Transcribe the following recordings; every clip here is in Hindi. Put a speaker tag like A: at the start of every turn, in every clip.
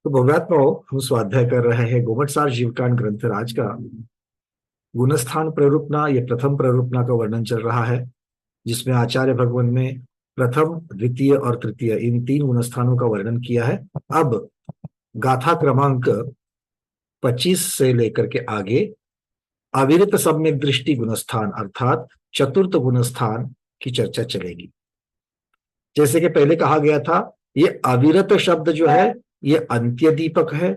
A: तो भव्यात्माओं, हम स्वाध्याय कर रहे हैं गोमटसार जीवकांड ग्रंथ राज का गुणस्थान प्ररूपना या प्रथम प्ररूपना का वर्णन चल रहा है, जिसमें आचार्य भगवान ने प्रथम, द्वितीय और तृतीय इन तीन गुणस्थानों का वर्णन किया है। अब गाथा क्रमांक 25 से लेकर के आगे अविरत सम्यक दृष्टि गुणस्थान अर्थात चतुर्थ गुणस्थान की चर्चा चलेगी। जैसे कि पहले कहा गया था, ये अविरत शब्द जो है ये अंत्य दीपक है।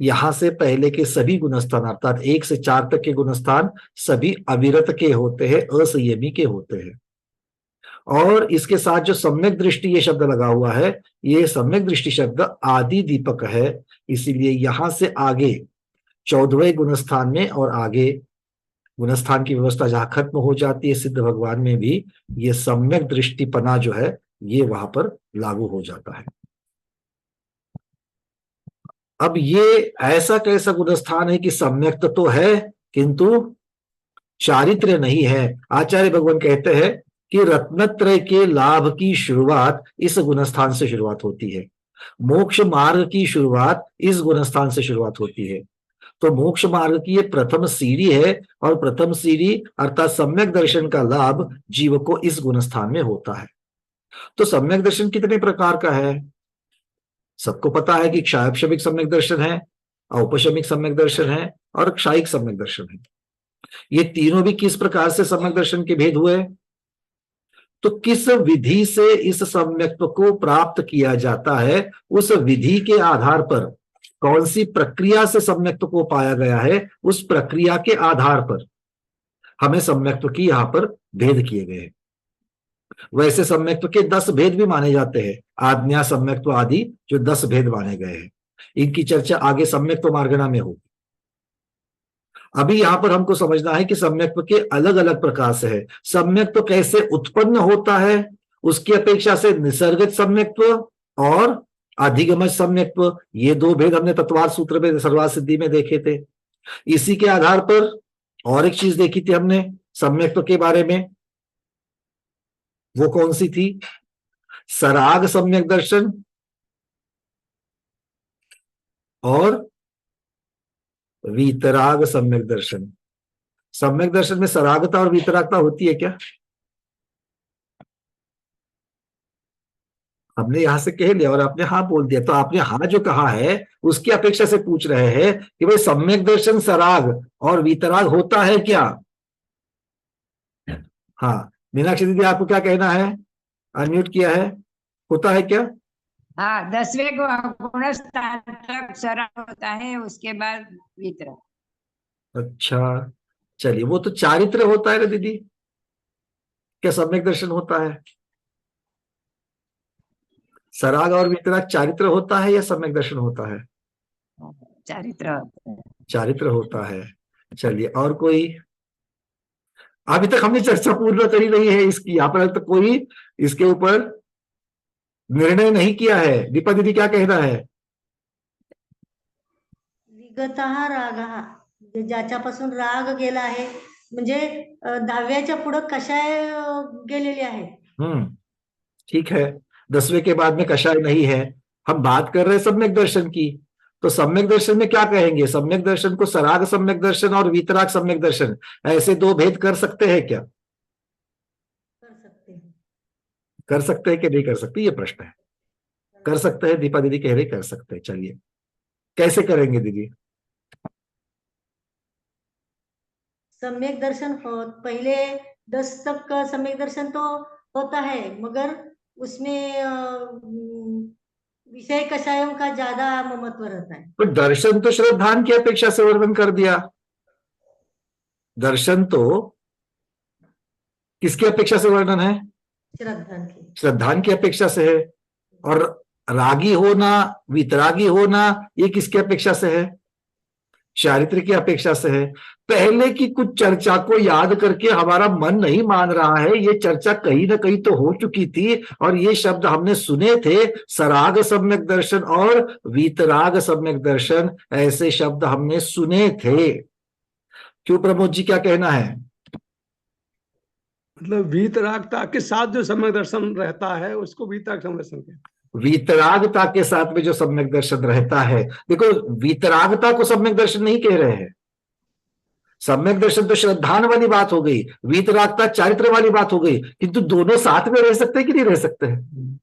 A: यहां से पहले के सभी गुणस्थान अर्थात 1 से 4 तक के गुणस्थान सभी अविरत के होते हैं, असंयमी के होते हैं। और इसके साथ जो सम्यक दृष्टि ये शब्द लगा हुआ है, ये सम्यक दृष्टि शब्द आदि दीपक है। इसीलिए यहां से आगे 14वें गुणस्थान में और आगे गुणस्थान की व्यवस्था जहां खत्म हो जाती है सिद्ध भगवान में भी, ये सम्यक दृष्टिपना जो है ये वहां पर लागू हो जाता है। अब ये ऐसा कैसा गुणस्थान है कि सम्यक तो है किंतु चारित्र्य नहीं है। आचार्य भगवान कहते हैं कि रत्नत्रय के लाभ की शुरुआत इस गुणस्थान से शुरुआत होती है, मोक्ष मार्ग की शुरुआत इस गुणस्थान से शुरुआत होती है। तो मोक्ष मार्ग की ये प्रथम सीढ़ी है और प्रथम सीढ़ी अर्थात सम्यक दर्शन का लाभ जीव को इस गुणस्थान में होता है। तो सम्यक दर्शन कितने प्रकार का है? सबको पता है कि क्षायक्षमिक सम्यक दर्शन है, औपशमिक सम्यक दर्शन है और क्षायिक सम्यक दर्शन है। ये तीनों भी किस प्रकार से सम्यक दर्शन के भेद हुए? तो किस विधि से इस सम्यक्त्व को प्राप्त किया जाता है, उस विधि के आधार पर कौन सी प्रक्रिया से सम्यक्त्व को पाया गया है, उस प्रक्रिया के आधार पर हमें सम्यक्त्व की यहां पर भेद किए गए हैं। वैसे सम्यक्त्व के 10 भेद भी माने जाते हैं, आज्ञा सम्यक्त्व आदि जो 10 भेद माने गए हैं। इनकी चर्चा आगे सम्यक्त्व मार्गणा में होगी। अभी यहां पर हमको समझना है कि सम्यक्त्व के अलग अलग प्रकार से है। सम्यक्त्व कैसे उत्पन्न होता है, उसकी अपेक्षा से निसर्गत सम्यक्त्व और अधिगमज सम्यक्त्व, ये दो भेद हमने तत्वार सूत्र में सर्वार्थ सिद्धि में देखे थे। इसी के आधार पर और एक चीज देखी थी हमने सम्यक्त्व के बारे में, वो कौन सी थी? सराग सम्यक दर्शन और वीतराग सम्यक दर्शन। सम्यक दर्शन में सरागता और वीतरागता होती है क्या? हमने यहां से कह लिया और आपने हाँ बोल दिया, तो आपने हाँ जो कहा है उसकी अपेक्षा से पूछ रहे हैं कि भाई सम्यक दर्शन सराग और वीतराग होता है क्या? हाँ, मीनाक्षी दीदी आपको क्या कहना है? अनम्यूट किया है, होता है क्या?
B: हाँ, 10वें गुण स्थान तक सरल होता है, उसके बाद वितरण।
A: अच्छा, चलिए, वो तो चारित्र होता है ना दीदी, क्या सम्यक दर्शन होता है? सराग और वितराग चारित्र होता है या सम्यक दर्शन होता है?
B: चारित्र होता है।
A: चारित्र होता है। चलिए, और कोई? अभी तक हमने चर्चा पूर्ण करी नहीं है इसकी, यहाँ पर तो कोई इसके ऊपर निर्णय नहीं किया है। दीपा दीदी क्या कहना है?
C: विगतः रागः, ज्याच्यापासून राग गेला आहे, म्हणजे 10व्याच्या पुढं कषाय गेलेली आहे।
A: ठीक है, 10वें के बाद में कषाय नहीं है। हम बात कर रहे हैं सम्यक दर्शन की, तो सम्यक दर्शन में क्या कहेंगे? सम्यक दर्शन को सराग सम्यक दर्शन और वीतराग सम्यक दर्शन ऐसे दो भेद कर सकते हैं क्या?
C: कर सकते हैं।
A: कर सकते हैं कि नहीं कर सकते, ये प्रश्न है। कर सकते हैं, दीपा दीदी कह रही कर सकते हैं। चलिए, कैसे करेंगे दीदी?
C: सम्यक दर्शन हो, पहले 10 तक का सम्यक दर्शन तो होता है, मगर उसमें विषय कषायों का ज्यादा महत्व रहता है।
A: तो दर्शन तो श्रद्धान की अपेक्षा से वर्णन कर दिया। दर्शन तो किसकी अपेक्षा से वर्णन है?
C: श्रद्धान की।
A: श्रद्धान की अपेक्षा से है। और रागी होना, वितरागी होना, ये किसकी अपेक्षा से है? चारित्र की अपेक्षा से है। पहले की कुछ चर्चा को याद करके हमारा मन नहीं मान रहा है, ये चर्चा कहीं ना कहीं तो हो चुकी थी और ये शब्द हमने सुने थे, सराग सम्यक दर्शन और वीतराग सम्यक दर्शन, ऐसे शब्द हमने सुने थे। क्यों प्रमोद जी, क्या कहना है?
D: मतलब वीतरागता के साथ जो सम्यक दर्शन रहता है उसको वीतराग सम्यक दर्शन कहते हैं।
A: वीतरागता के साथ में जो सम्यक दर्शन रहता है, देखो वीतरागता को सम्यक दर्शन नहीं कह रहे हैं। सम्यक दर्शन तो श्रद्धान वाली बात हो गई, वीतरागता चारित्र वाली बात हो गई, किंतु दोनों साथ में रह सकते हैं कि नहीं रह सकते हैं?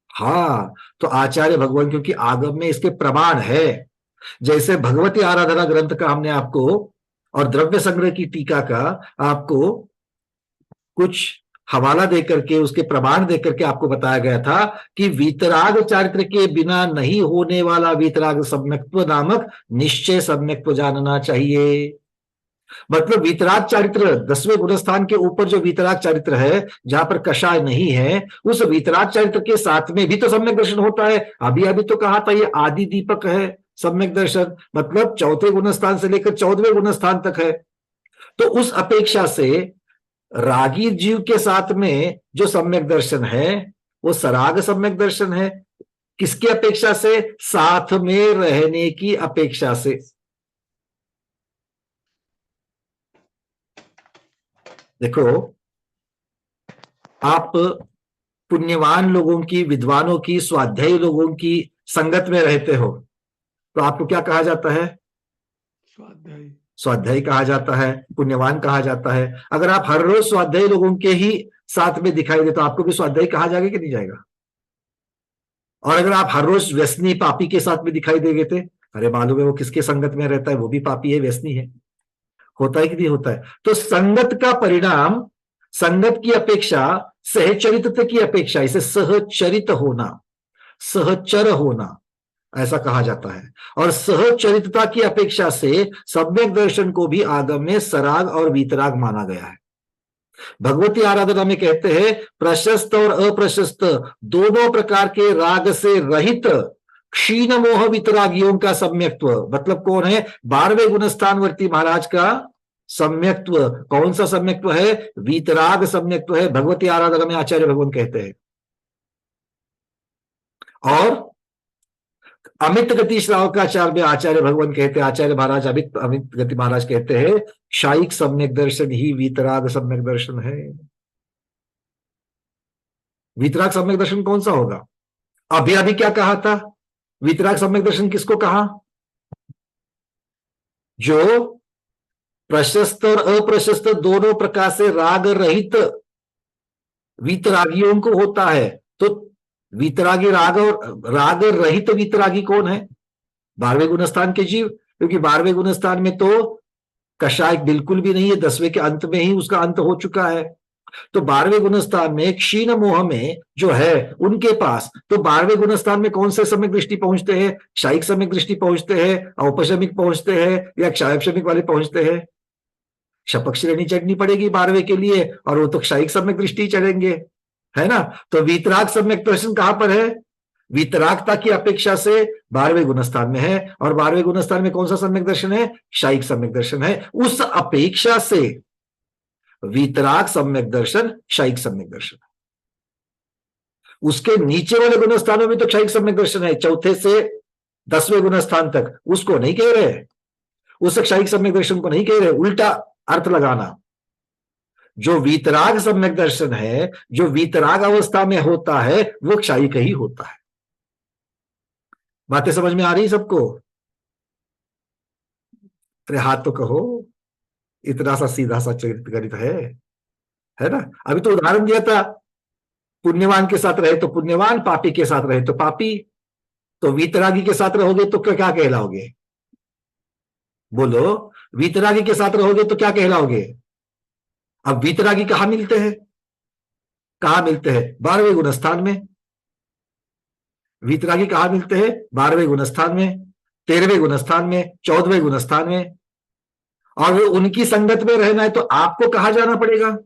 A: हाँ, तो आचार्य भगवान, क्योंकि आगम में इसके प्रमाण है, जैसे भगवती आराधना ग्रंथ का हमने आपको और द्रव्य संग्रह की टीका का आपको कुछ हवाला देकर के, उसके प्रमाण देकर के आपको बताया गया था कि वीतराग चारित्र के बिना नहीं होने वाला वीतराग सम्यक्त्व नामक निश्चय सम्यक्त्व जानना चाहिए। मतलब वीतराग चारित्र 10वें गुणस्थान के ऊपर जो वीतराग चारित्र है, जहां पर कषाय नहीं है, उस वीतराग चारित्र के साथ में भी तो सम्यक दर्शन होता है। अभी अभी तो कहा था ये आदि दीपक है सम्यक दर्शन, मतलब चौथे गुणस्थान से लेकर 14वें गुणस्थान तक है। तो उस अपेक्षा से रागी जीव के साथ में जो सम्यक दर्शन है वो सराग सम्यक दर्शन है। किसकी अपेक्षा से? साथ में रहने की अपेक्षा से। देखो, आप पुण्यवान लोगों की, विद्वानों की, स्वाध्यायी लोगों की संगत में रहते हो तो आपको क्या कहा जाता है?
D: स्वाध्यायी।
A: स्वाध्यायी कहा जाता है, पुण्यवान कहा जाता है। अगर आप हर रोज स्वाध्यायी लोगों के ही साथ में दिखाई दे तो आपको भी स्वाध्यायी कहा जाएगा कि नहीं जाएगा? और अगर आप हर रोज व्यसनी पापी के साथ में दिखाई देंगे थे, अरे मालूम है वो किसके संगत में रहता है, वो भी पापी है, व्यसनी है। होता है कि नहीं होता है? तो संगत का परिणाम, संगत की अपेक्षा सहचरित की अपेक्षा, इसे सहचरित होना, सहचर होना ऐसा कहा जाता है। और सहचरितता की अपेक्षा से सम्यक दर्शन को भी आगम में सराग और वीतराग माना गया है। भगवती आराधना में कहते हैं प्रशस्त और अप्रशस्त दोनों प्रकार के राग से रहित क्षीण मोह वितरागियों का सम्यक्त्व, मतलब कौन है? 12वें गुणस्थानवर्ती महाराज का सम्यक्त्व। कौन सा सम्यक्त्व है? वीतराग सम्यक्त्व है, भगवती आराधना में आचार्य भगवान कहते हैं। और अमित गति श्रावकाचार्य में आचार्य भगवान कहते हैं, आचार्य महाराज अमित गति महाराज कहते हैं शायिक सम्यक दर्शन ही वीतराग सम्यक दर्शन है। वीतराग सम्यक दर्शन कौन सा होगा? अभी अभी क्या कहा था? वीतराग सम्यक दर्शन किसको कहा? जो प्रशस्त और अप्रशस्त दोनों प्रकार से राग रहित वीतरागियों को होता है। तो वीतरागी राग और राग रहित वीतरागी कौन है? 12वें गुणस्थान के जीव, क्योंकि 12वें गुणस्थान में तो कषाय बिल्कुल भी नहीं है, 10वें के अंत में ही उसका अंत हो चुका है। तो 12वें गुणस्थान में क्षीण मोह में जो है उनके पास, तो 12वें गुणस्थान में कौन से सम्यक दृष्टि पहुंचते हैं? क्षायिक सम्यक दृष्टि पहुंचते हैं, औपशमिक पहुंचते हैं, या क्षायपशमिक वाले पहुंचते हैं? शपक श्रेणी चढ़नी पड़ेगी 12वें के लिए, और वो तो क्षायिक सम्यक दृष्टि चढ़ेंगे, है ना। तो वीतराग सम्यक दर्शन कहां पर है? वीतरागता की अपेक्षा से 12वें गुणस्थान में है। और 12वें गुणस्थान में कौन सा सम्यक दर्शन है? क्षायिक सम्यक दर्शन है। उस अपेक्षा से वीतराग सम्यक दर्शन क्षायिक सम्यक दर्शन है। उसके नीचे वाले गुणस्थानों में तो क्षायिक सम्यक दर्शन है, चौथे से 10वें गुणस्थान तक, उसको नहीं कह रहे, उस क्षायिक सम्यक दर्शन को नहीं कह रहे, उल्टा अर्थ लगाना। जो वीतराग सम्यक दर्शन है, जो वीतराग अवस्था में होता है, वो क्षायिक ही होता है। बातें समझ में आ रही सबको? अरे हाथ तो कहो, इतना सा सीधा सा चरित्र गणित है ना। अभी तो उदाहरण दिया था, पुण्यवान के साथ रहे तो पुण्यवान, पापी के साथ रहे तो पापी। तो वीतरागी के साथ रहोगे तो क्या कहलाओगे? बोलो, वीतरागी के साथ रहोगे तो क्या कहलाओगे? अब वीतरागी कहां मिलते हैं? कहां मिलते हैं? 12वें गुणस्थान में। वीतरागी कहां मिलते हैं? 12वें गुणस्थान में, 13वें गुणस्थान में, 14वें गुणस्थान में। और उनकी संगत में रहना है तो आपको कहां जाना पड़ेगा?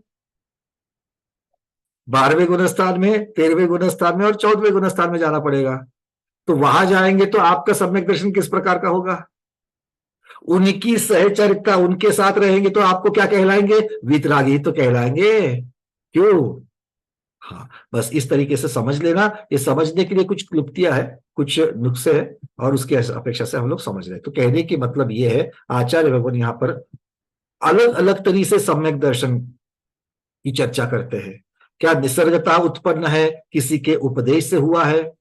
A: 12वें गुणस्थान में, 13वें गुणस्थान में और 14वें गुणस्थान में जाना पड़ेगा। तो वहां जाएंगे तो आपका सम्यक दर्शन किस प्रकार का होगा? उनकी सहचरिता, उनके साथ रहेंगे तो आपको क्या कहलाएंगे? वीतरागी तो कहलाएंगे। क्यों? हाँ, बस इस तरीके से समझ लेना। ये समझने के लिए कुछ क्लुप्तियां है, कुछ नुस्खे है, और उसकी अपेक्षा से हम लोग समझ रहे हैं। तो कहने की मतलब ये है, आचार्य भगवान यहाँ पर अलग अलग तरीके से सम्यक दर्शन की चर्चा करते हैं। क्या निसर्गता उत्पन्न है, किसी के उपदेश से हुआ है?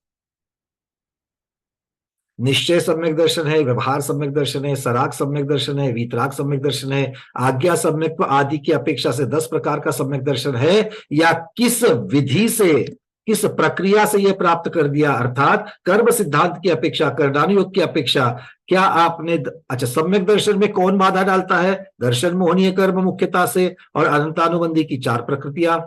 A: निश्चय सम्यक दर्शन है, व्यवहार सम्यक दर्शन है, सराग सम्यक दर्शन है, वीतराग सम्यक दर्शन है, आज्ञा सम्यक्त्व आदि की अपेक्षा से 10 प्रकार का सम्यक दर्शन है, या किस विधि से, किस प्रक्रिया से यह प्राप्त कर दिया, अर्थात कर्म सिद्धांत की अपेक्षा, कर्णानुयोग की अपेक्षा क्या आपने अच्छा, सम्यक दर्शन में कौन बाधा डालता है? दर्शन मोहनीय कर्म मुख्यता से और अनंतानुबंधी की 4 प्रकृतियां।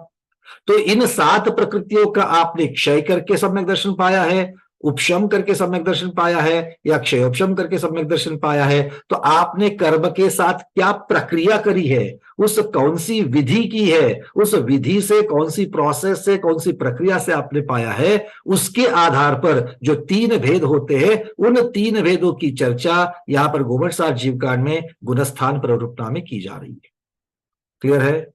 A: तो इन 7 प्रकृतियों का आपने क्षय करके सम्यक दर्शन पाया है, उपशम करके सम्यक दर्शन पाया है, या क्षयोपशम करके सम्यक दर्शन पाया है। तो आपने कर्म के साथ क्या प्रक्रिया करी है, उस कौन सी विधि की है, उस विधि से, कौन सी प्रोसेस से, कौन सी प्रक्रिया से आपने पाया है, उसके आधार पर जो 3 भेद होते हैं, उन 3 भेदों की चर्चा यहां पर गोमटसार जीवकांड में गुणस्थान प्रवृत्ता में की जा रही है। क्लियर है?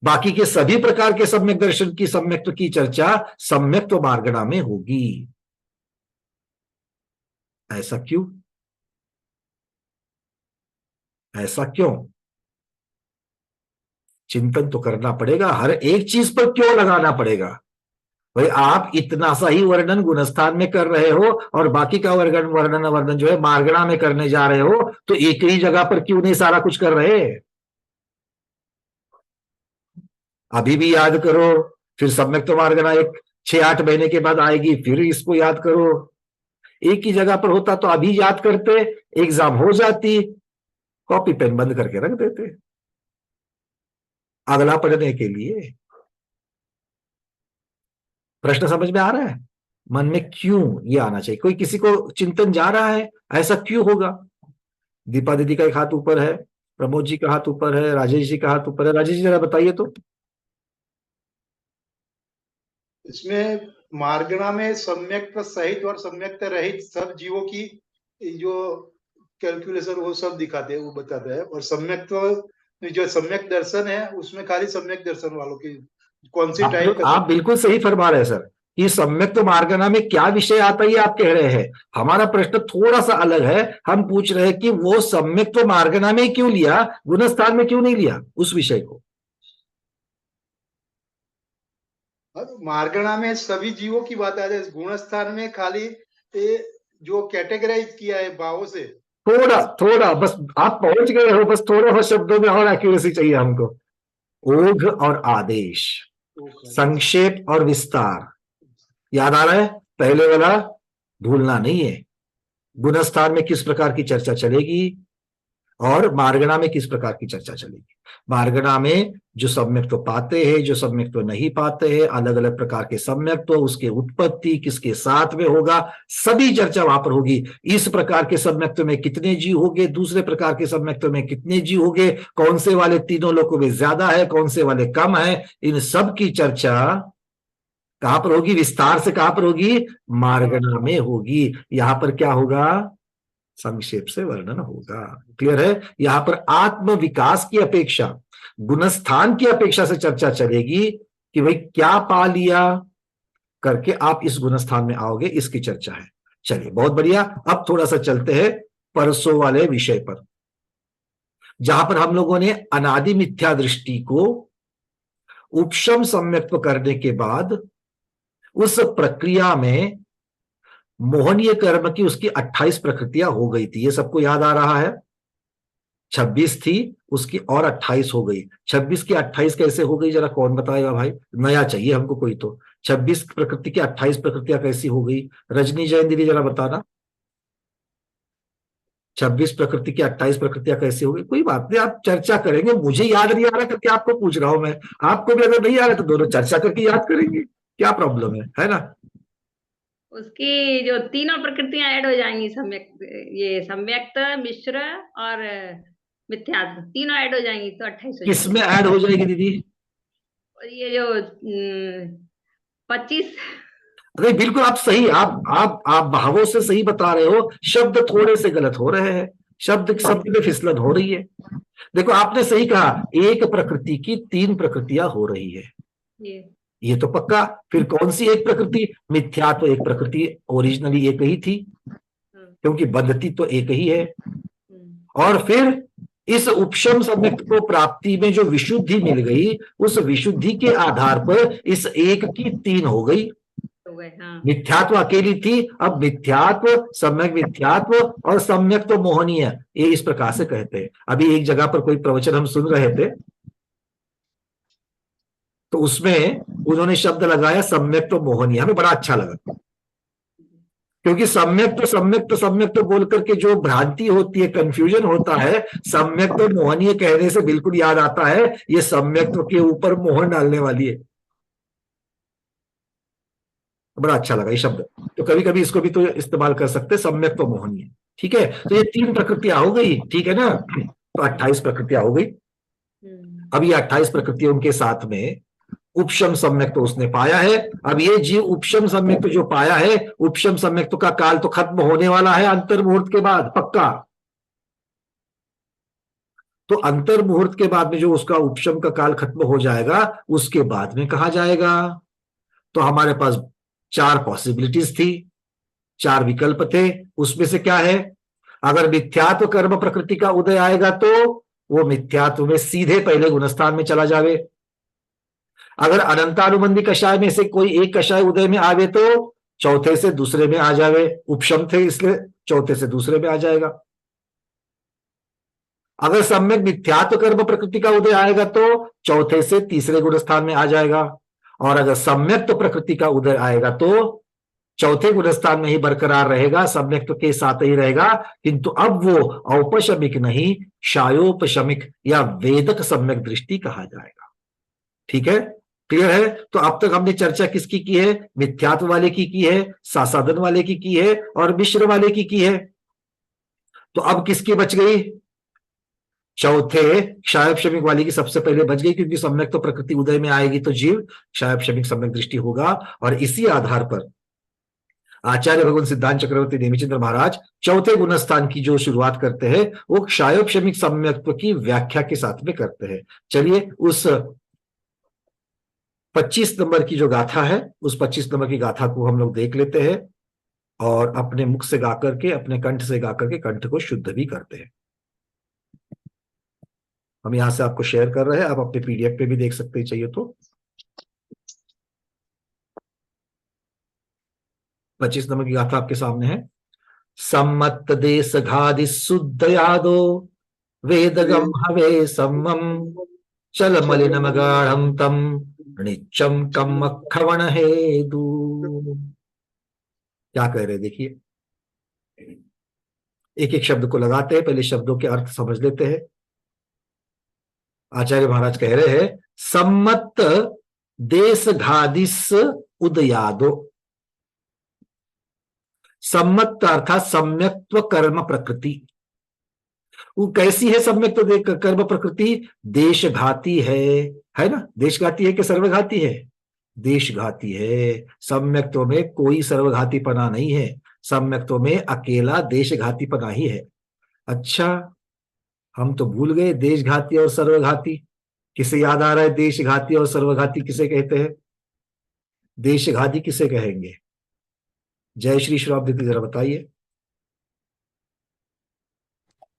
A: बाकी के सभी प्रकार के सम्यक दर्शन की सम्यक्त्व की चर्चा सम्यक्त्व मार्गणा में होगी। ऐसा क्यों? ऐसा क्यों? चिंतन तो करना पड़ेगा, हर एक चीज पर क्यों लगाना पड़ेगा भाई? आप इतना सा ही वर्णन गुणस्थान में कर रहे हो और बाकी का वर्णन जो है मार्गणा में करने जा रहे हो, तो एक ही जगह पर क्यों नहीं सारा कुछ कर रहे? अभी भी याद करो, फिर सम्यक्त्व मार्गणा एक 6-8 महीने के बाद आएगी, फिर इसको याद करो। एक ही जगह पर होता तो अभी याद करते, एग्जाम हो जाती, कॉपी पेन बंद करके रख देते अगला पढ़ने के लिए। प्रश्न समझ में आ रहा है? मन में क्यों ये आना चाहिए? कोई किसी को चिंतन जा रहा है ऐसा क्यों होगा? दीपा दीदी का एक हाथ ऊपर है, प्रमोद जी का हाथ ऊपर है, राजेश जी का हाथ ऊपर है। राजेश जी जरा बताइए तो।
E: इसमें मार्गणा में सम्यक्त सहित और सम्यक्त रहित सब जीवों की जो कैलकुलेशन वो सब दिखाते हैं, वो बताते हैं। और सम्यक्त जो सम्यक दर्शन है उसमें खाली सम्यक दर्शन वालों की कौन सी टाइप का।
A: आप बिल्कुल सही फरमा रहे हैं सर, कि सम्यक्त्व मार्गणा में क्या विषय आता है आप कह रहे हैं। हमारा प्रश्न थोड़ा सा अलग है, हम पूछ रहे हैं कि वो सम्यक्त्व मार्गणा में क्यों लिया, गुणस्थान में क्यों नहीं लिया उस विषय को?
E: मार्गणा में सभी जीवों की बात आ जाए, गुणस्थान में खाली जो कैटेगराइज किया है भावों से।
A: थोड़ा बस आप पहुंच गए हो, बस थोड़ा सा शब्दों में और एक्यूरेसी चाहिए हमको। ओघ और आदेश, संक्षेप और विस्तार, याद आ रहा है? पहले वाला भूलना नहीं है। गुणस्थान में किस प्रकार की चर्चा चलेगी और मार्गणा में किस प्रकार की चर्चा चलेगी। मार्गणा में जो सम्यक्त्व पाते हैं, जो सम्यक्त्व नहीं पाते हैं, अलग अलग प्रकार के सम्यक्त्व, उसके उत्पत्ति किसके साथ में होगा, सभी चर्चा वहां पर होगी। इस प्रकार के सम्यक्त्व में कितने जीव होंगे, दूसरे प्रकार के सम्यक्त्व में कितने जीव होंगे, कौन से वाले तीनों लोगों में ज्यादा है, कौन से वाले कम है, इन सब की चर्चा कहां पर होगी? विस्तार से कहां पर होगी? मार्गणा में होगी। यहां पर क्या होगा? संक्षेप से वर्णन होगा। क्लियर है? यहां पर आत्म विकास की अपेक्षा, गुणस्थान की अपेक्षा से चर्चा चलेगी कि भाई क्या पा लिया करके आप इस गुणस्थान में आओगे, इसकी चर्चा है। चलिए बहुत बढ़िया। अब थोड़ा सा चलते हैं परसों वाले विषय पर, जहां पर हम लोगों ने अनादि मिथ्या दृष्टि को उपशम सम्यक्त्व करने के बाद उस प्रक्रिया में मोहनीय कर्म की उसकी 28 प्रकृतियां हो गई थी। ये सबको याद आ रहा है? 26 थी, उसकी और 28 हो गई। 26 की 28 कैसे हो गई, जरा कौन बताएगा भाई? नया चाहिए हमको कोई तो। 26 प्रकृति की 28 प्रकृतियां कैसी हो गई? रजनी जैन दीदी जरा बताना, 26 प्रकृति की 28 प्रकृतियां कैसे हो गई? कोई बात नहीं, आप चर्चा करेंगे। मुझे याद नहीं आ रहा करके आपको पूछ रहा हूं मैं, आपको भी अगर नहीं आ रहा तो दोनों चर्चा करके याद करेंगे, क्या प्रॉब्लम है ना?
F: उसकी जो तीनों प्रकृतियां ऐड हो जाएंगी, ये सम्यक्त, मिश्र और मिथ्यात्व, तीनों ऐड हो जाएंगी तो 28 हो
A: किसमें ऐड हो जाएगी दीदी?
F: ये जो 25।
A: नहीं बिल्कुल आप सही, आप भावों से सही बता रहे हो, शब्द थोड़े से गलत हो रहे हैं, शब्द में फिसलन हो रही है। देखो आपने सही कहा, एक प्रकृति की 3 प्रकृतियां हो रही है, ये तो पक्का। फिर कौन सी एक प्रकृति? मिथ्यात्व एक प्रकृति ओरिजिनली एक ही थी, क्योंकि बंधती तो एक ही है। और फिर इस उपशम सम्यक्त को प्राप्ति में जो विशुद्धि मिल गई, उस विशुद्धि के आधार पर इस एक की तीन हो गई।
F: हो गए, हाँ।
A: मिथ्यात्व अकेली थी, अब मिथ्यात्व, सम्यक मिथ्यात्व और सम्यक तो मोहनीय, ये इस प्रकार से कहते हैं। अभी एक जगह पर कोई प्रवचन हम सुन रहे थे, तो उसमें उन्होंने शब्द लगाया सम्यक तो मोहनीय, हमें बड़ा अच्छा लगा, क्योंकि सम्यक तो बोल करके जो भ्रांति होती है, कंफ्यूजन होता है, सम्यक तो मोहनीय कहने से बिल्कुल याद आता है ये सम्यक के ऊपर मोहर डालने वाली है। बड़ा अच्छा लगा ये शब्द, तो कभी कभी इसको भी तो इस्तेमाल कर सकते हैं, सम्यक तो मोहनीय। ठीक है, तो ये 3 प्रकृतियां हो गई, ठीक है ना, तो 28 प्रकृतियां हो गई। अब ये 28 प्रकृतियों के साथ में उपशम सम्यक तो उसने पाया है। अब ये जीव उपशम सम्यक जो पाया है, उपशम सम्यक का काल तो खत्म होने वाला है अंतर मुहूर्त के बाद, पक्का। तो अंतर मुहूर्त के बाद में जो उसका उपशम का काल खत्म हो जाएगा, उसके बाद में कहा जाएगा, तो हमारे पास 4 पॉसिबिलिटीज थी, 4 विकल्प थे। उसमें से क्या है, अगर मिथ्यात्व कर्म प्रकृति का उदय आएगा तो वो मिथ्यात्व में सीधे पहले गुणस्थान में चला जावे। अगर अनंतानुबंधी कषाय में से कोई एक कषाय उदय में आवे तो चौथे से दूसरे में आ जावे, उपशम थे इसलिए चौथे से दूसरे में आ जाएगा। अगर सम्यक मिथ्यात्व कर्म प्रकृति का उदय आएगा तो चौथे से तीसरे गुणस्थान में आ जाएगा, और अगर सम्यक प्रकृति का उदय आएगा तो चौथे गुणस्थान में ही बरकरार रहेगा, सम्यक के साथ ही रहेगा, किंतु अब वो औपशमिक नहीं, शायोपशमिक या वेदक सम्यक दृष्टि कहा जाएगा। ठीक है, क्लियर है। तो अब तक हमने चर्चा किसकी की है, मिथ्यात्व वाले की है, सासादन वाले की है, और मिश्र वाले की है। तो अब किसकी बच गई, चौथे क्षायोपशमिक वाली की सबसे पहले बच गई, क्योंकि सम्यक तो प्रकृति उदय में आएगी तो जीव क्षायोपशमिक सम्यक दृष्टि होगा। और इसी आधार पर आचार्य भगवान सिद्धांत चक्रवर्ती नेमिचंद्र महाराज चौथे गुणस्थान की जो शुरुआत करते हैं वो क्षायोपशमिक सम्यक्त्व की व्याख्या के साथ में करते हैं। चलिए उस 25 नंबर की जो गाथा है, उस 25 नंबर की गाथा को हम लोग देख लेते हैं और अपने मुख से गा करके, अपने कंठ से गा करके कंठ को शुद्ध भी करते हैं। हम यहां से आपको शेयर कर रहे हैं, आप अपने पीडीएफ पे भी देख सकते हैं चाहिए तो। 25 नंबर की गाथा आपके सामने है। सम्मत देश घादि शुद्ध यादो वेदगम हवे सम्मम चल मलिनम गाढ़म तम निच्चम कम खवण हेदु। क्या कह रहे देखिए, एक एक शब्द को लगाते हैं, पहले शब्दों के अर्थ समझ लेते हैं। आचार्य महाराज कह रहे हैं सम्मत देश घादिस उदयादो। सम्मत अर्थात सम्यक्त्व कर्म प्रकृति, वो कैसी है सम्यक्त्व कर्म प्रकृति, देशघाती है ना, देशघाती है कि सर्वघाती है, देशघाती है। सम्यक्त्व में कोई सर्वघातीपना नहीं है, सम्यक्त्व में अकेला देशघातीपना ही है। अच्छा, हम तो भूल गए देशघाती और सर्वघाती। किसे याद आ रहा है देशघाती और सर्वघाती किसे कहते हैं? देशघाती किसे कहेंगे? जय श्री श्राप दीदी जरा बताइए।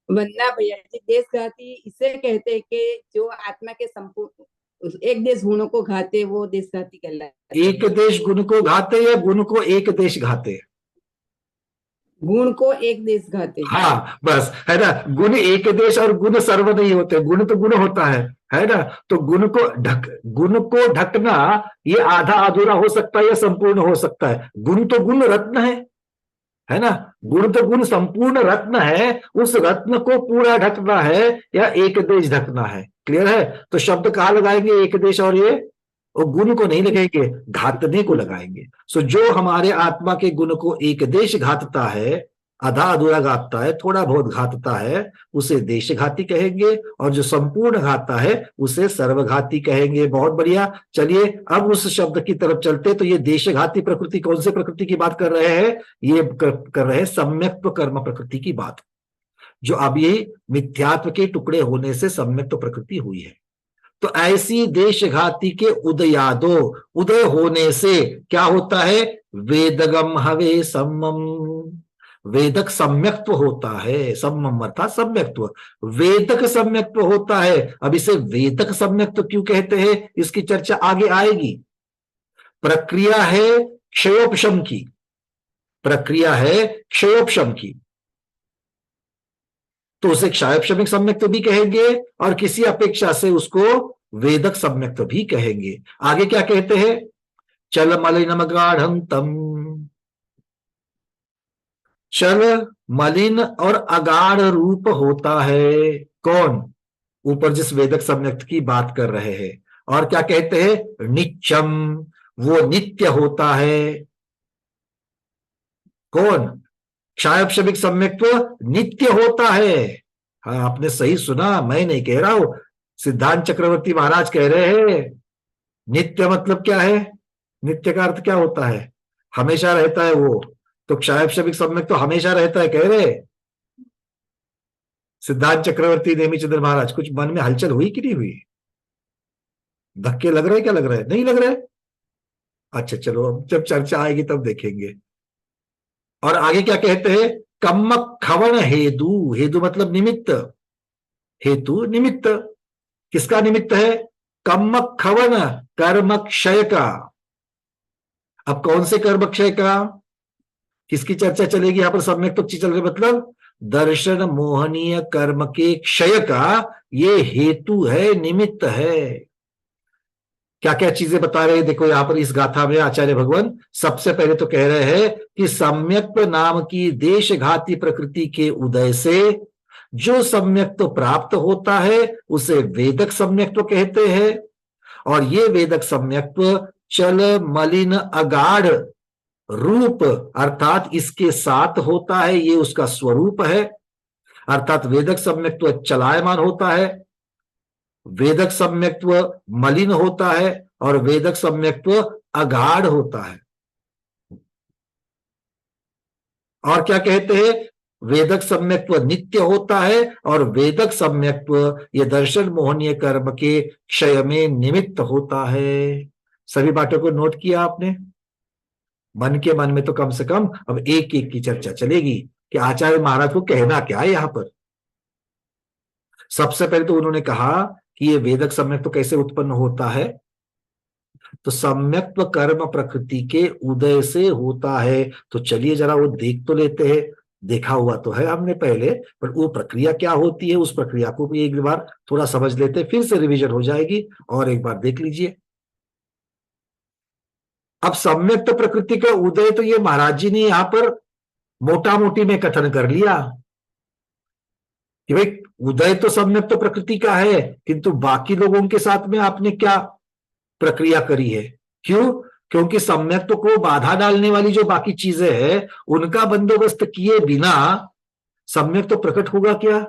G: वंदना भैया जी, देशघाती इसे कहते हैं कि जो आत्मा के संपूर्ण एक देश गुणों को घाते, वो देशघाती कहलाता है।
A: एक देश गुण को घाते या गुण को एक देश घाते?
G: गुण को एक देश घाते।
A: हाँ बस, है ना, गुण एक देश और गुण सर्व नहीं होते, गुण तो गुण होता है ना। तो गुण को ढकना ये आधा अधूरा हो सकता है या संपूर्ण हो सकता है। गुण तो गुण रत्न है ना, गुण तो गुण संपूर्ण रत्न है, उस रत्न को पूरा ढकना है या एक देश ढकना है। क्लियर है? तो शब्द कहाँ लगाएंगे, एक देश, और ये और गुण को नहीं लगाएंगे, घातने को लगाएंगे। सो जो हमारे आत्मा के गुण को एक देश घातता है, आधा अधूरा घातता है, थोड़ा बहुत घातता है, उसे देशघाती कहेंगे, और जो संपूर्ण घातता है उसे सर्वघाती कहेंगे। बहुत बढ़िया। चलिए अब उस शब्द की तरफ चलते। तो ये देशघाती प्रकृति कौन से प्रकृति की बात कर रहे हैं? ये कर रहे हैं सम्यक्त्व कर्म प्रकृति की बात, जो अब ये मिथ्यात्व के टुकड़े होने से सम्यक्त्व प्रकृति हुई है। तो ऐसी देशघाती के उदयादो, उदय होने से क्या होता है? वेदगम हवे सम्मम, वेदक सम्यक्त्व होता है, सम्यम अर्थात सम्यक्त्व, वेदक सम्यक्त्व होता है। अब इसे वेदक सम्यक्त्व क्यों कहते हैं, इसकी चर्चा आगे आएगी। प्रक्रिया है क्षयोपशम की, प्रक्रिया है क्षयोपशम की, तो उसे क्षयोपशमिक सम्यक्त्व भी कहेंगे और किसी अपेक्षा से उसको वेदक सम्यक्त्व भी कहेंगे। आगे क्या कहते हैं, चल मलिनम गाढ़ं तम, चल मलिन और अगाढ़ रूप होता है कौन, ऊपर जिस वेदक सम्यक्त्व की बात कर रहे हैं। और क्या कहते हैं, नित्यम, वो नित्य होता है। कौन, क्षयोपशमिक सम्यक्त्व नित्य होता है। हाँ आपने सही सुना, मैं नहीं कह रहा हूं, सिद्धांत चक्रवर्ती महाराज कह रहे हैं। नित्य मतलब क्या है, नित्य का अर्थ क्या होता है, हमेशा रहता है वो, तो क्षयोपशमिक सम्यक्त्व तो हमेशा रहता है कह रहे सिद्धांत चक्रवर्ती नेमिचंद्र महाराज। कुछ मन में हलचल हुई कि नहीं हुई, धक्के लग रहे, क्या लग रहा है, नहीं लग रहा है? अच्छा चलो, अब जब चर्चा आएगी तब देखेंगे। और आगे क्या कहते हैं, कम्म खवन हेतु, हेतु मतलब निमित्त, हेतु निमित्त, किसका निमित्त है, कम्म खवन, कर्म क्षय का। अब कौन से कर्म क्षय का, किसकी चर्चा चलेगी यहां पर, सम्यक तो चल रही, मतलब दर्शन मोहनीय कर्म के क्षय का ये हेतु है, निमित्त है। क्या क्या चीजें बता रहे हैं देखो यहां पर इस गाथा में आचार्य भगवान। सबसे पहले तो कह रहे हैं कि सम्यक नाम की देशघाती प्रकृति के उदय से जो सम्यक्त्व प्राप्त होता है उसे वेदक सम्यक्त्व कहते हैं। और ये वेदक सम्यक्त्व चल मलिन अगाढ़ रूप अर्थात इसके साथ होता है, ये उसका स्वरूप है। अर्थात वेदक सम्यक्त्व चलायमान होता है, वेदक सम्यक्त्व मलिन होता है और वेदक सम्यक्त्व अगाढ़ होता है। और क्या कहते हैं, वेदक सम्यक्त्व नित्य होता है और वेदक सम्यक्त्व ये दर्शन मोहनीय कर्म के क्षय में निमित्त होता है। सभी बातों को नोट किया आपने, मन के मन में तो कम से कम अब एक एक की चर्चा चलेगी कि आचार्य महाराज को कहना क्या है यहां पर। सबसे पहले तो उन्होंने कहा कि ये वेदक सम्यक्त्व कैसे उत्पन्न होता है, तो सम्यक्त्व कर्म प्रकृति के उदय से होता है। तो चलिए जरा वो देख तो लेते हैं, देखा हुआ तो है हमने पहले, पर वो प्रक्रिया क्या होती है उस प्रक्रिया को भी एक बार थोड़ा समझ लेते हैं, फिर से रिवीजन हो जाएगी। और एक बार देख लीजिए, अब सम्यक्त्व प्रकृति का उदय तो ये महाराज जी ने यहां पर मोटा मोटी में कथन कर लिया कि भाई उदय तो सम्यक्त्व प्रकृति का है, किंतु बाकी लोगों के साथ में आपने क्या प्रक्रिया करी है। क्यों, क्योंकि सम्यक्त्व को बाधा डालने वाली जो बाकी चीजें हैं उनका बंदोबस्त किए बिना सम्यक्त्व प्रकट होगा क्या,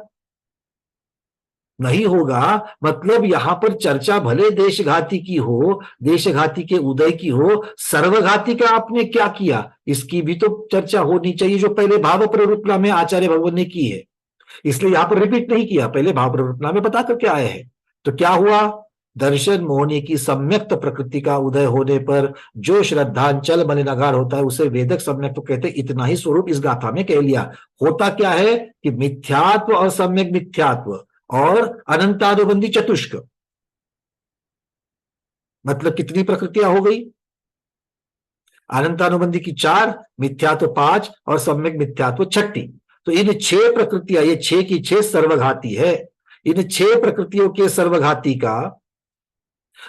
A: नहीं होगा। मतलब यहां पर चर्चा भले देशघाती की हो, देशघाती के उदय की हो, सर्वघाती का आपने क्या किया इसकी भी तो चर्चा होनी चाहिए, जो पहले भाव प्रवृत्ति में आचार्य भगवान ने की है। इसलिए यहां पर रिपीट नहीं किया, पहले भाव प्रवृत्ति में बताकर क्या आए हैं। तो क्या हुआ, दर्शन मोहनी की सम्यक्त प्रकृति का उदय होने पर जो श्रद्धांचल मलिनागार होता है उसे वेदक सम्यक्त कहते, इतना ही स्वरूप इस गाथा में कह लिया। होता क्या है कि मिथ्यात्व और सम्यक मिथ्यात्व और अनंतानुबंधी चतुष्क, मतलब कितनी प्रकृतियां हो गई, अनंतानुबंधी की 4, मिथ्यात्व 5 और सम्यक मिथ्यात्व 6। तो इन 6 प्रकृतियां, ये 6 की 6 सर्वघाती है। इन 6 प्रकृतियों के सर्वघाती का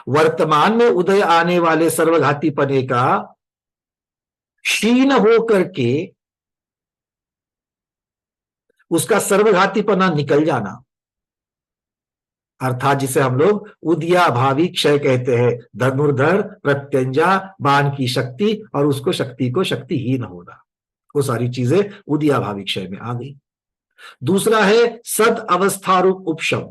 A: वर्तमान में उदय आने वाले सर्वघाती पने का क्षीण हो करके उसका सर्वघातीपना निकल जाना, अर्थात जिसे हम लोग उदयाभावी क्षय कहते हैं। धनुर्धर प्रत्यंजा बाण की शक्ति और उसको शक्ति को शक्तिहीन होना, वो सारी चीजें उदयाभावी क्षय में आ गई। दूसरा है सद अवस्थारूप उपशम,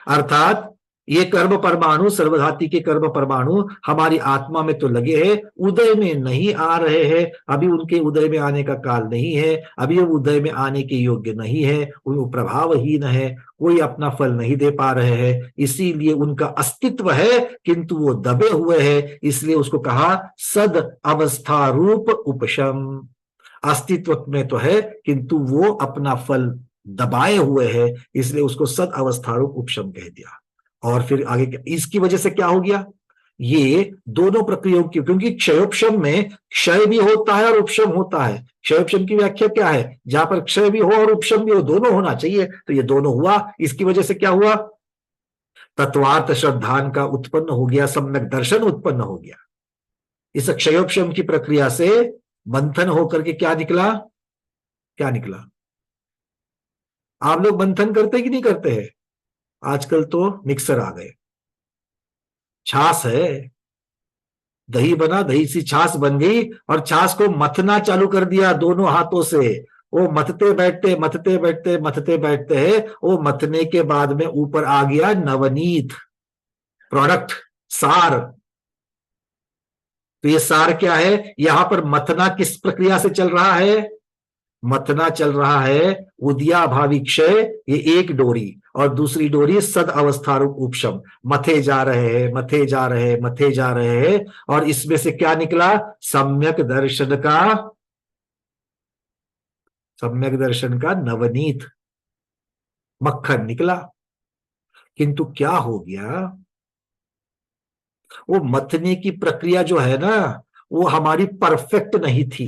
A: अर्थात ये कर्म परमाणु, सर्वघाती के कर्म परमाणु हमारी आत्मा में तो लगे हैं, उदय में नहीं आ रहे हैं। अभी उनके उदय में आने का काल नहीं है, अभी वो उदय में आने के योग्य नहीं है, वो प्रभावहीन है, कोई अपना फल नहीं दे पा रहे हैं। इसीलिए उनका अस्तित्व है किंतु वो दबे हुए हैं, इसलिए उसको कहा सद अवस्था रूप उपशम। अस्तित्व में तो है किंतु वो अपना फल दबाए हुए है, इसलिए उसको सद अवस्थारूप उपशम कह दिया। और फिर आगे इसकी वजह से क्या हो गया, ये दोनों प्रक्रियाओं की, क्योंकि क्षयोपशम में क्षय भी होता है और उपशम होता है। क्षयोपशम की व्याख्या क्या है, जहां पर क्षय भी हो और उपशम भी हो, दोनों होना चाहिए, तो ये दोनों हुआ। इसकी वजह से क्या हुआ, तत्वार्थ श्रद्धान का उत्पन्न हो गया, सम्यक दर्शन उत्पन्न हो गया। इस क्षयोपशम की प्रक्रिया से मंथन होकर के क्या निकला, क्या निकला। आप लोग मंथन करते कि नहीं करते हैं, आजकल तो मिक्सर आ गए, छाछ है, दही बना, दही सी छाछ बन गई और छाछ को मथना चालू कर दिया दोनों हाथों से। वो मथते बैठते मथते बैठते मथते बैठते हैं, वो मथने के बाद में ऊपर आ गया नवनीत प्रोडक्ट, सार। तो ये सार क्या है, यहां पर मथना किस प्रक्रिया से चल रहा है, मथना चल रहा है उदयाभावी क्षय, ये एक डोरी, और दूसरी डोरी सद अवस्थारूप उपशम, मथे जा रहे हैं मथे जा रहे हैं मथे जा रहे हैं, और इसमें से क्या निकला, सम्यक दर्शन का नवनीत मक्खन निकला। किंतु क्या हो गया, वो मथने की प्रक्रिया जो है ना, वो हमारी परफेक्ट नहीं थी।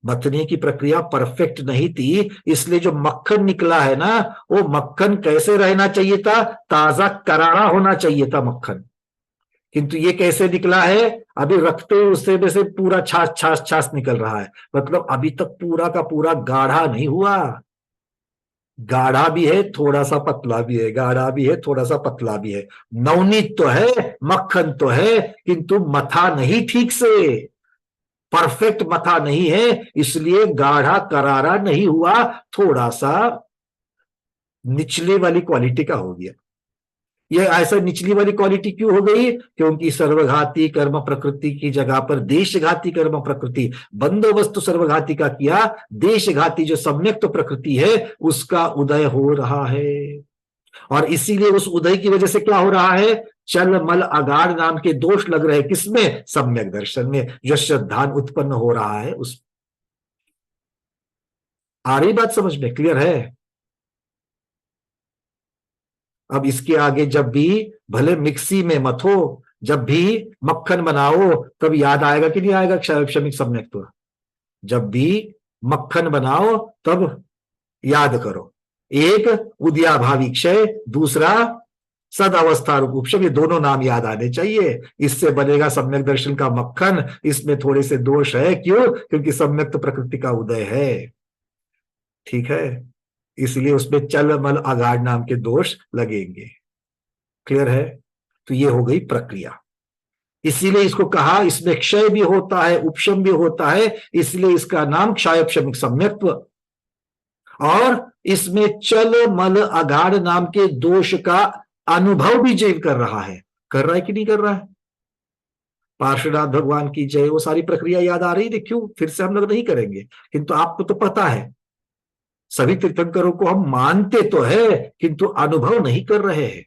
A: मथने की प्रक्रिया परफेक्ट नहीं थी, इसलिए जो मक्खन निकला है ना, वो मक्खन कैसे रहना चाहिए था, ताजा करारा होना चाहिए था मक्खन। किंतु ये कैसे निकला है, अभी रखते ही उससे में से पूरा छाछ छाछ छाछ निकल रहा है, मतलब अभी तक पूरा का पूरा गाढ़ा नहीं हुआ। गाढ़ा भी है, थोड़ा सा पतला भी है, गाढ़ा भी है, थोड़ा सा पतला भी है। नवनीत तो है, मक्खन तो है, किंतु मथा नहीं ठीक से, परफेक्ट मथा नहीं है, इसलिए गाढ़ा करारा नहीं हुआ, थोड़ा सा निचले वाली क्वालिटी का हो गया। ये ऐसा निचली वाली क्वालिटी क्यों हो गई, क्योंकि सर्वघाती कर्म प्रकृति की जगह पर देशघाती कर्म प्रकृति, बंदोबस्त सर्वघाती का किया, देशघाती जो सम्यक तो प्रकृति है उसका उदय हो रहा है। और इसीलिए उस उदय की वजह से क्या हो रहा है, चल मल अगाड़ नाम के दोष लग रहे, किसमें, सम्यक दर्शन में, जो श्रद्धान उत्पन्न हो रहा है उस। आ रही बात समझ में, क्लियर है। अब इसके आगे जब भी भले मिक्सी में मथो, जब भी मक्खन बनाओ, तब याद आएगा कि नहीं आएगा क्षमिक सम्यक तो। जब भी मक्खन बनाओ तब याद करो, एक उदयाभावी क्षय, दूसरा सद अवस्था रूप उपशम, ये दोनों नाम याद आने चाहिए। इससे बनेगा सम्यक दर्शन का मक्खन। इसमें थोड़े से दोष है, क्यों, क्योंकि सम्यक तो प्रकृति का उदय है, ठीक है, इसलिए उसमें चल मल अगाड़ नाम के दोष लगेंगे। क्लियर है। तो ये हो गई प्रक्रिया, इसीलिए इसको कहा, इसमें क्षय भी होता है उपशम भी होता है, इसलिए इसका नाम क्षयोपशमिक सम्यक्त्व। और इसमें चल मल अगाड़ नाम के दोष का अनुभव भी जीव कर रहा है कि नहीं कर रहा है। पार्श्वनाथ भगवान की जय, वो सारी प्रक्रिया याद आ रही, देखियो फिर से हम लोग नहीं करेंगे, किंतु आपको तो पता है, सभी तीर्थंकरों को हम मानते तो है किंतु अनुभव नहीं कर रहे हैं।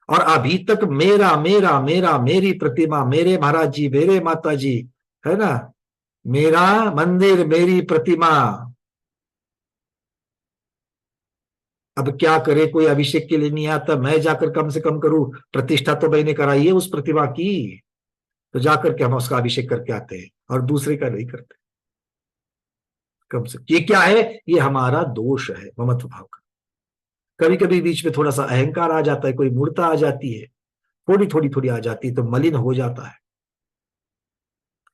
A: और अभी तक मेरा मेरा मेरा, मेरी प्रतिमा, मेरे महाराज जी, मेरे माता जी, है ना, मेरा मंदिर मेरी प्रतिमा। अब क्या करे, कोई अभिषेक के लिए नहीं आता, मैं जाकर कम से कम करूं, प्रतिष्ठा तो मैंने कराई है उस प्रतिमा की, तो जाकर के हम उसका अभिषेक करके आते हैं और दूसरे का नहीं करते। कम से ये क्या है, ये हमारा दोष है ममत्व भाव का। कभी कभी बीच में थोड़ा सा अहंकार आ जाता है, कोई मूर्ता आ जाती है, थोड़ी थोड़ी थोड़ी आ जाती है, तो मलिन हो जाता है।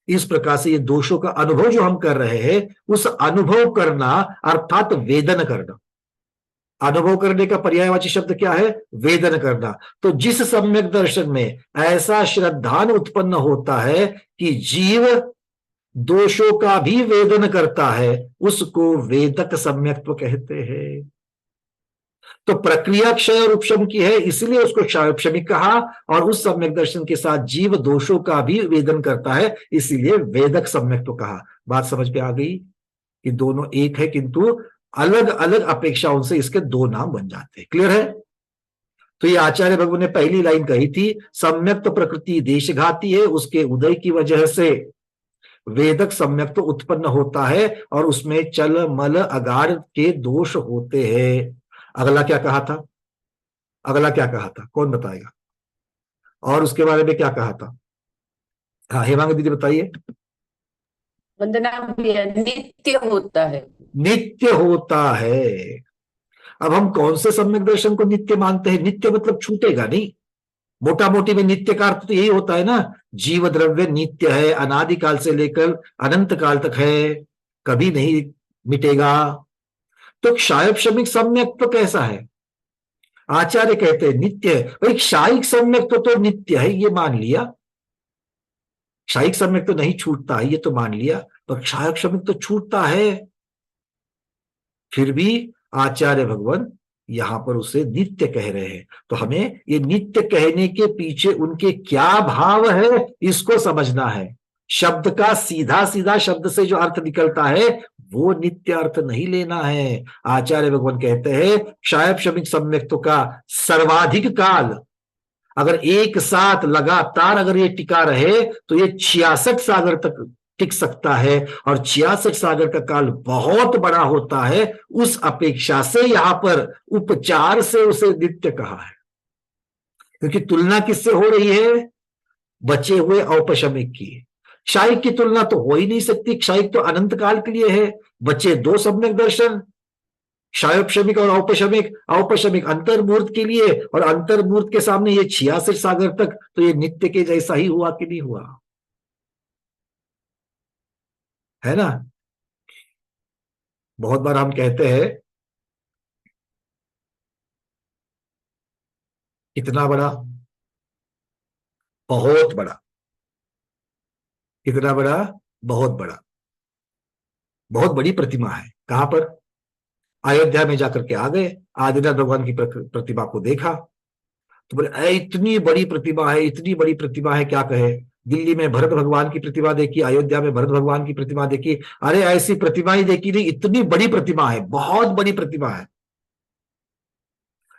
A: इस प्रकार से ये दोषों का अनुभव जो हम कर रहे हैं, उस अनुभव करना अर्थात वेदन करना। अनुभव करने का पर्यायवाची शब्द क्या है, वेदन करना। तो जिस सम्यक दर्शन में ऐसा श्रद्धान उत्पन्न होता है कि जीव दोषों का भी वेदन करता है, उसको वेदक सम्यक्त्व कहते हैं। तो प्रक्रिया क्षय और उपशम की है, इसलिए उसको क्षयोपशमिक कहा, और उस सम्यक दर्शन के साथ जीव दोषों का भी वेदन करता है, इसीलिए वेदक सम्यक्त्व कहा। बात समझ में आ गई कि दोनों एक है, किंतु अलग अलग अपेक्षाओं से इसके दो नाम बन जाते हैं। क्लियर है। तो ये आचार्य भगवान ने पहली लाइन कही थी, सम्यक्त प्रकृति देशघाती है, उसके उदय की वजह से वेदक सम्यक्त उत्पन्न होता है और उसमें चल मल अगाड़ के दोष होते हैं। अगला क्या कहा था? अगला क्या कहा था, कौन बताएगा? और उसके बारे में क्या कहा था? हाँ हेमांगी दीदी बताइए।
G: वंदना भैया, नित्य होता है।
A: नित्य होता है। अब हम कौन से सम्यक दर्शन को नित्य मानते हैं? नित्य मतलब छूटेगा नहीं। मोटा मोटी में नित्य का अर्थ तो यही होता है ना, जीव द्रव्य नित्य है, अनादिकाल से लेकर अनंत काल तक है, कभी नहीं मिटेगा। तो क्षायक शमिक सम्यक तो कैसा है? आचार्य कहते हैं नित्य है। भाई क्षायिक सम्यक तो नित्य है, ये मान लिया। क्षायिक सम्यक तो नहीं छूटता है, ये तो मान लिया, पर क्षायक शमिक तो छूटता है। फिर भी आचार्य भगवान यहां पर उसे नित्य कह रहे हैं। तो हमें ये नित्य कहने के पीछे उनके क्या भाव है, इसको समझना है। शब्द का सीधा सीधा शब्द से जो अर्थ निकलता है वो नित्य अर्थ नहीं लेना है। आचार्य भगवान कहते हैं क्षायक शमिक सम्यक्तों का सर्वाधिक काल अगर एक साथ लगातार अगर ये टिका रहे तो ये 66 सागर तक टिक सकता है, और 66 सागर का काल बहुत बड़ा होता है। उस अपेक्षा से यहां पर उपचार से उसे नित्य कहा है, क्योंकि तुलना किससे हो रही है? बचे हुए औपशमिक की। क्षायिक की तुलना तो हो ही नहीं सकती, क्षायिक तो अनंत काल के लिए है। बचे दो सम्यक दर्शन, क्षायोपशमिक और औपशमिक। औपशमिक अंतर्मूर्त के लिए, और अंतर्मूर्त के सामने ये 66 सागर तक, तो ये नित्य के जैसा ही हुआ कि नहीं हुआ? है ना? बहुत बार हम कहते हैं इतना बड़ा, बहुत बड़ा, इतना बड़ा, बहुत बड़ा, बहुत बड़ी प्रतिमा है। कहां पर? अयोध्या में जाकर के आ गए, आदिनाथ भगवान की प्रतिमा को देखा तो बोले इतनी बड़ी प्रतिमा है, इतनी बड़ी प्रतिमा है, क्या कहे। दिल्ली में भरत भगवान की प्रतिमा देखी, अयोध्या में भरत भगवान की प्रतिमा देखी, अरे ऐसी प्रतिमा ही देखी नहीं, इतनी बड़ी प्रतिमा है, बहुत बड़ी प्रतिमा है।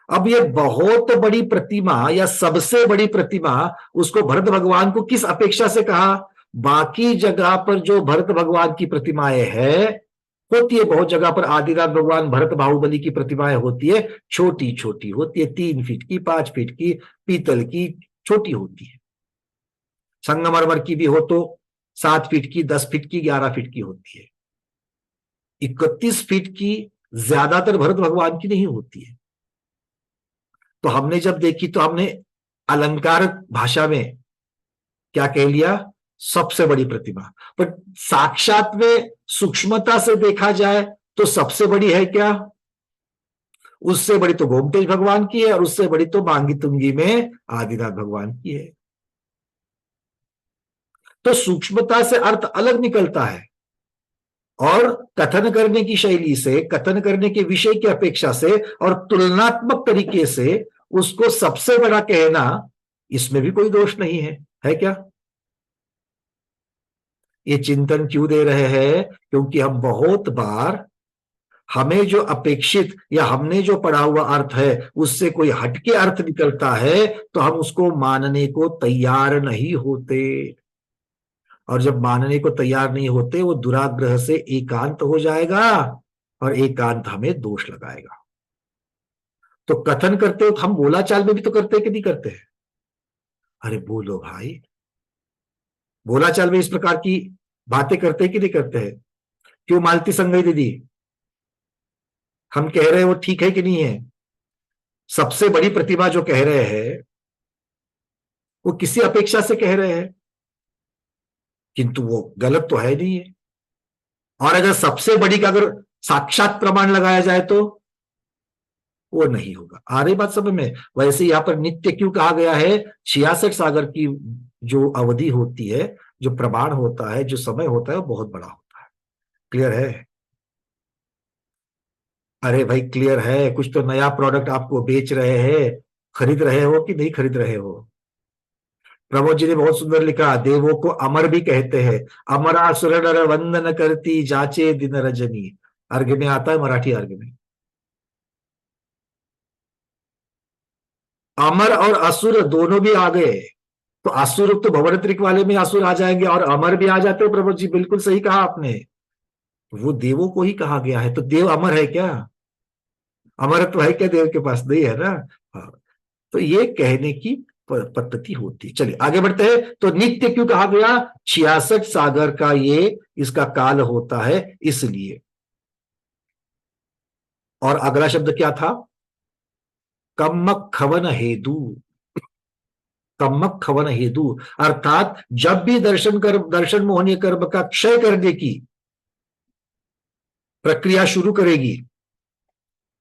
A: अब ये बहुत बड़ी प्रतिमा या सबसे बड़ी प्रतिमा, उसको भरत भगवान को किस अपेक्षा से कहा? बाकी जगह पर जो भरत भगवान की प्रतिमाएं है, होती है बहुत जगह पर आदिनाथ भगवान भरत बाहुबली की प्रतिमाएं होती है, छोटी छोटी होती है, 3 फीट की, 5 फीट की, पीतल की, छोटी होती है। संगमरमर की भी हो तो 7 फीट की, 10 फीट की, 11 फीट की होती है। 31 फीट की ज्यादातर भरत भगवान की नहीं होती है। तो हमने जब देखी तो हमने अलंकार भाषा में क्या कह लिया? सबसे बड़ी प्रतिमा। पर साक्षात में सूक्ष्मता से देखा जाए तो सबसे बड़ी है क्या? उससे बड़ी तो गोमतेज भगवान की है, और उससे बड़ी तो मांगी तुंगी में आदिनाथ भगवान की है। तो सूक्ष्मता से अर्थ अलग निकलता है, और कथन करने की शैली से, कथन करने के विषय की अपेक्षा से और तुलनात्मक तरीके से उसको सबसे बड़ा कहना, इसमें भी कोई दोष नहीं है क्या? ये चिंतन क्यों दे रहे हैं? क्योंकि हम बहुत बार हमें जो अपेक्षित या हमने जो पढ़ा हुआ अर्थ है उससे कोई हटके अर्थ निकलता है तो हम उसको मानने को तैयार नहीं होते, और जब मानने को तैयार नहीं होते वो दुराग्रह से एकांत हो जाएगा, और एकांत हमें दोष लगाएगा। तो कथन करते हो हम बोलाचाल में भी तो करते हैं कि नहीं करते हैं? अरे बोलो भाई, बोलाचाल में इस प्रकार की बातें करते हैं कि नहीं करते हैं? क्यों मालती संगई दीदी, हम कह रहे हैं वो ठीक है कि नहीं है? सबसे बड़ी प्रतिभा जो कह रहे हैं वो किसी अपेक्षा से कह रहे हैं, किंतु वो गलत तो है नहीं है। और अगर सबसे बड़ी का अगर साक्षात प्रमाण लगाया जाए तो वो नहीं होगा। आ रही बात समझ में? वैसे यहां पर नित्य क्यों कहा गया है? 66 सागर की जो अवधि होती है, जो प्रमाण होता है, जो समय होता है, वो बहुत बड़ा होता है। क्लियर है? अरे भाई क्लियर है? कुछ तो नया प्रोडक्ट आपको बेच रहे हैं, खरीद रहे हो कि नहीं खरीद रहे हो? प्रमोद जी ने बहुत सुंदर लिखा, देवों को अमर भी कहते हैं, अमरा सुर नर वंदन करती जाचे दिन रजनी। अर्घ में आता है, मराठी अर्घ में। अमर और असुर दोनों भी आ गए, तो असुर तो भवनत्रिक वाले में असुर आ जाएंगे और अमर भी आ जाते हैं। प्रभु जी बिल्कुल सही कहा आपने, वो देवों को ही कहा गया है, तो देव अमर है क्या? अमरत्व है क्या देव के पास? नहीं है ना। हाँ, तो ये कहने की पद्धति होती है। चलिए आगे बढ़ते हैं। तो नित्य क्यों कहा गया? 66 सागर का ये इसका काल होता है इसलिए। और अगला शब्द क्या था? कम्मक खवन हेतु। कम्मक खवन हेतु अर्थात जब भी दर्शन मोहनीय कर्म का क्षय करने की प्रक्रिया शुरू करेगी,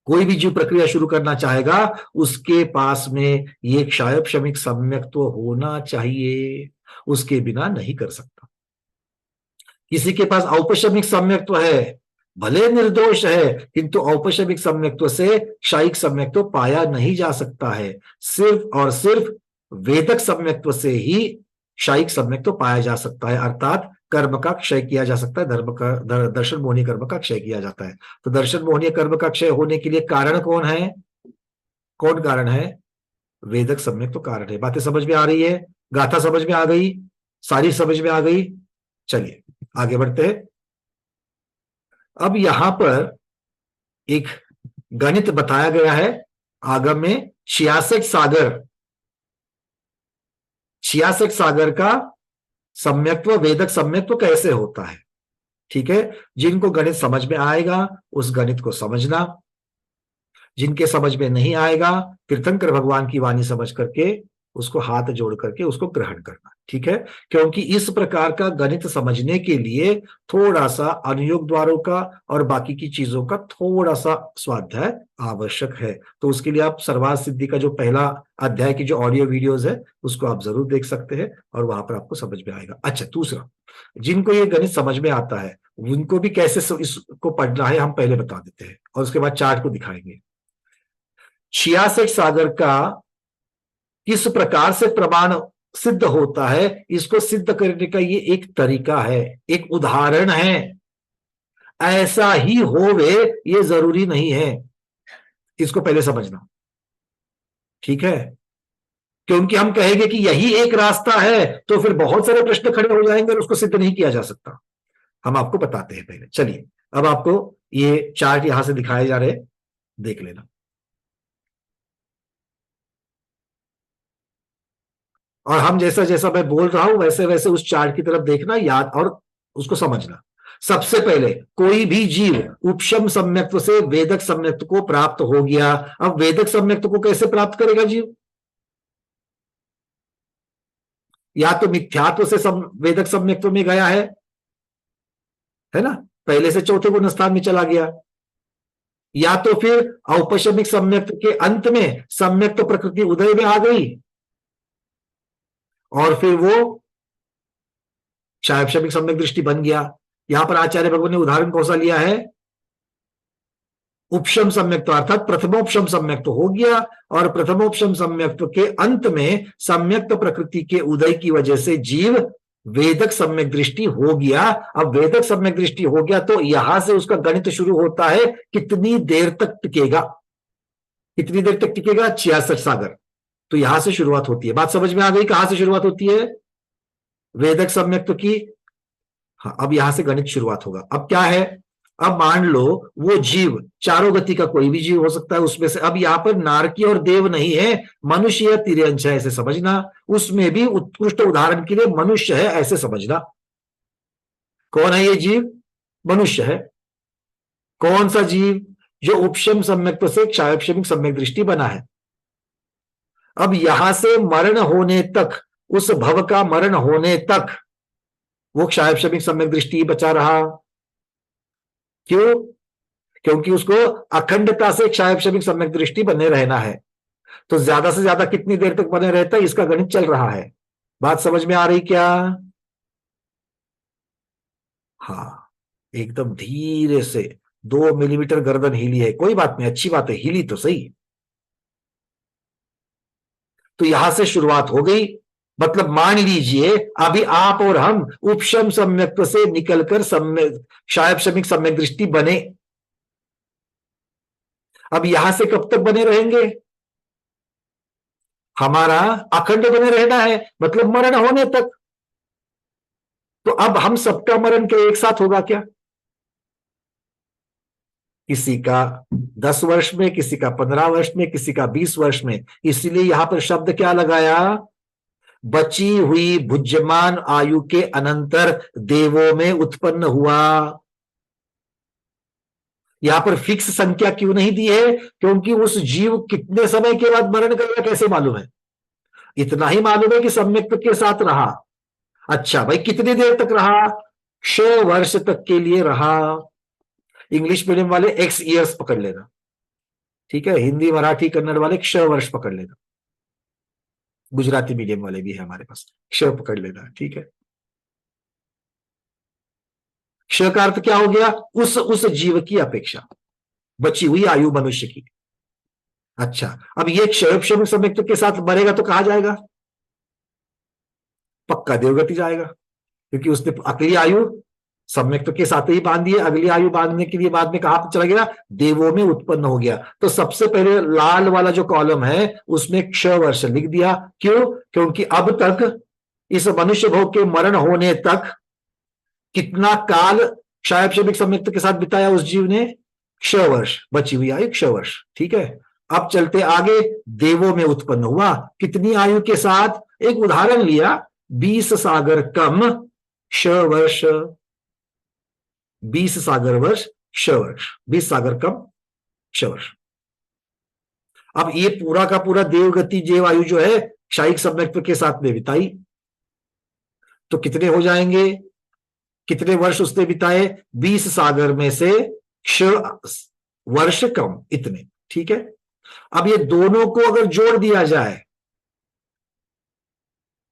A: कोई भी जीव प्रक्रिया शुरू करना चाहेगा, उसके पास में ये क्षायब शमिक सम्यक्त्व होना चाहिए, उसके बिना नहीं कर सकता। किसी के पास औपशमिक सम्यक्त्व है, भले निर्दोष है, किंतु औपशमिक सम्यक्त्व से क्षायिक सम्यक्त्व पाया नहीं जा सकता है। सिर्फ और सिर्फ वेदक सम्यक्त्व से ही क्षायिक सम्यक्त्व पाया जा सकता है, अर्थात कर्म का क्षय किया जा सकता है, धर्म का दर्शन मोहनीय कर्म का क्षय किया जाता है। तो दर्शन मोहनीय कर्म का क्षय होने के लिए कारण कौन है? कौन कारण है? वेदक सम्यक्त्व कारण है। बातें समझ में आ रही है? गाथा समझ में आ गई? सारी समझ में आ गई? चलिए आगे बढ़ते हैं। अब यहां पर एक गणित बताया गया है आगम में। 66 सागर, 66 सागर का सम्यक्त्व, वेदक सम्यक्त्व कैसे होता है? ठीक है, जिनको गणित समझ में आएगा उस गणित को समझना, जिनके समझ में नहीं आएगा तीर्थंकर भगवान की वाणी समझ करके उसको हाथ जोड़ करके उसको ग्रहण करना। ठीक है, क्योंकि इस प्रकार का गणित समझने के लिए थोड़ा सा अनुयोग द्वारों का और बाकी की चीजों का थोड़ा सा स्वाध्याय आवश्यक है। तो उसके लिए आप सर्वार्थ सिद्धि का जो पहला अध्याय की जो ऑडियो वीडियोस है उसको आप जरूर देख सकते हैं और वहां पर आपको समझ में आएगा। अच्छा, दूसरा, जिनको ये गणित समझ में आता है उनको भी कैसे इसको पढ़ना है हम पहले बता देते हैं और उसके बाद चार्ट को दिखाएंगे। 66 सागर का किस प्रकार से प्रमाण सिद्ध होता है, इसको सिद्ध करने का ये एक तरीका है, एक उदाहरण है। ऐसा ही होवे ये जरूरी नहीं है, इसको पहले समझना। ठीक है, क्योंकि हम कहेंगे कि यही एक रास्ता है तो फिर बहुत सारे प्रश्न खड़े हो जाएंगे और उसको सिद्ध नहीं किया जा सकता। हम आपको बताते हैं पहले। चलिए अब आपको ये चार्ट यहां से दिखाए जा रहे, देख लेना। और हम जैसा जैसा मैं बोल रहा हूं वैसे वैसे उस चार्ट की तरफ देखना, याद और उसको समझना। सबसे पहले कोई भी जीव उपशम सम्यक्त्व से वेदक सम्यक्त्व को प्राप्त हो गया। अब वेदक सम्यक्त्व को कैसे प्राप्त करेगा जीव? या तो मिथ्यात्व से वेदक सम्यक्त्व में गया है ना, पहले से चौथे गुण स्थान में चला गया, या तो फिर औपशमिक सम्यक्त्व के अंत में सम्यक्त्व प्रकृति उदय में आ गई और फिर वो क्षायक्षमिक सम्यक दृष्टि बन गया। यहां पर आचार्य भगवान ने उदाहरण कौन सा लिया है? उपशम सम्यक्त्व, अर्थात प्रथमोपशम सम्यक्त्व हो गया और प्रथमोपशम सम्यक्त्व के अंत में सम्यक्त्व प्रकृति के उदय की वजह से जीव वेदक सम्यक दृष्टि हो गया। अब वेदक सम्यक दृष्टि हो गया तो यहां से उसका गणित शुरू होता है। कितनी देर तक टिकेगा? कितनी देर तक टिकेगा? 66 सागर। तो यहां से शुरुआत होती है। बात समझ में आ गई? कहां से शुरुआत होती है? वेदक सम्यक्त्व की। हाँ, अब यहां से गणित शुरुआत होगा। अब क्या है? अब मान लो वो जीव चारों गति का कोई भी जीव हो सकता है उसमें से। अब यहां पर नारकी और देव नहीं है, मनुष्य या तिर्यंश है, ऐसे समझना। उसमें भी उत्कृष्ट उदाहरण के लिए मनुष्य है, ऐसे समझना। कौन है ये जीव? मनुष्य है। कौन सा जीव? जो उपशम सम्यक्त्व से क्षायक्षमिक सम्यक दृष्टि बना है। अब यहां से मरण होने तक, उस भव का मरण होने तक वो क्षायक्षमिक सम्यक दृष्टि बचा रहा। क्यों? क्योंकि उसको अखंडता से क्षायक्षमिक सम्यक दृष्टि बने रहना है। तो ज्यादा से ज्यादा कितनी देर तक बने रहता है, इसका गणित चल रहा है। बात समझ में आ रही क्या? हाँ, एकदम धीरे से 2 मिलीमीटर गर्दन हिली है, कोई बात नहीं, अच्छी बात है, हिली तो सही। तो यहां से शुरुआत हो गई। मतलब मान लीजिए अभी आप और हम उपशम सम्यक्त्व से निकलकर क्षायक्षमिक सम्यक दृष्टि बने। अब यहां से कब तक बने रहेंगे? हमारा अखंड बने रहना है, मतलब मरण होने तक। तो अब हम सबका मरण क्या एक साथ होगा क्या? किसी का 10 वर्ष में, किसी का 15 वर्ष में, किसी का 20 वर्ष में। इसीलिए यहां पर शब्द क्या लगाया? बची हुई भुज्यमान आयु के अनंतर देवों में उत्पन्न हुआ। यहां पर फिक्स संख्या क्यों नहीं दी है? क्योंकि उस जीव कितने समय के बाद मरण करेगा कैसे मालूम है? इतना ही मालूम है कि सम्यक्त के साथ रहा। अच्छा भाई, कितनी देर तक रहा? 100 वर्ष तक के लिए रहा। इंग्लिश मीडियम वाले X ईयर्स पकड़ लेना, ठीक है। हिंदी मराठी कन्नड़ वाले 100 वर्ष पकड़ लेना। गुजराती मीडियम वाले भी है हमारे पास, 100 पकड़ लेना, ठीक है। 100 का अर्थ क्या हो गया? उस जीव की अपेक्षा बची हुई आयु मनुष्य की। अच्छा, अब ये क्षय सम्यक्त के साथ मरेगा तो कहा जाएगा? पक्का देवगति जाएगा, क्योंकि उसने अगली आयु सम्यक्त के साथ ही बांधी है। अगली आयु बांधने के लिए बाद में कहां चला गया? देवों में उत्पन्न हो गया। तो सबसे पहले लाल वाला जो कॉलम है उसमें 100 वर्ष लिख दिया। क्यों? क्योंकि अब तक इस मनुष्य भोग के मरण होने तक कितना काल क्षय सम्यक्त के साथ बिताया उस जीव ने? 100 वर्ष, बची हुई आयु 100 वर्ष, ठीक है। अब चलते आगे, देवों में उत्पन्न हुआ कितनी आयु के साथ? एक उदाहरण लिया, 20 सागर कम 100 वर्ष। 20 सागर वर्ष 100 वर्ष, 20 सागर कम 100 वर्ष। अब ये पूरा का पूरा देवगति जीव आयु जो है क्षयिक सम्यक्त के साथ में बिताई, तो कितने हो जाएंगे? कितने वर्ष उसने बिताए? 20 सागर में से 100 वर्ष कम, इतने, ठीक है। अब ये दोनों को अगर जोड़ दिया जाए,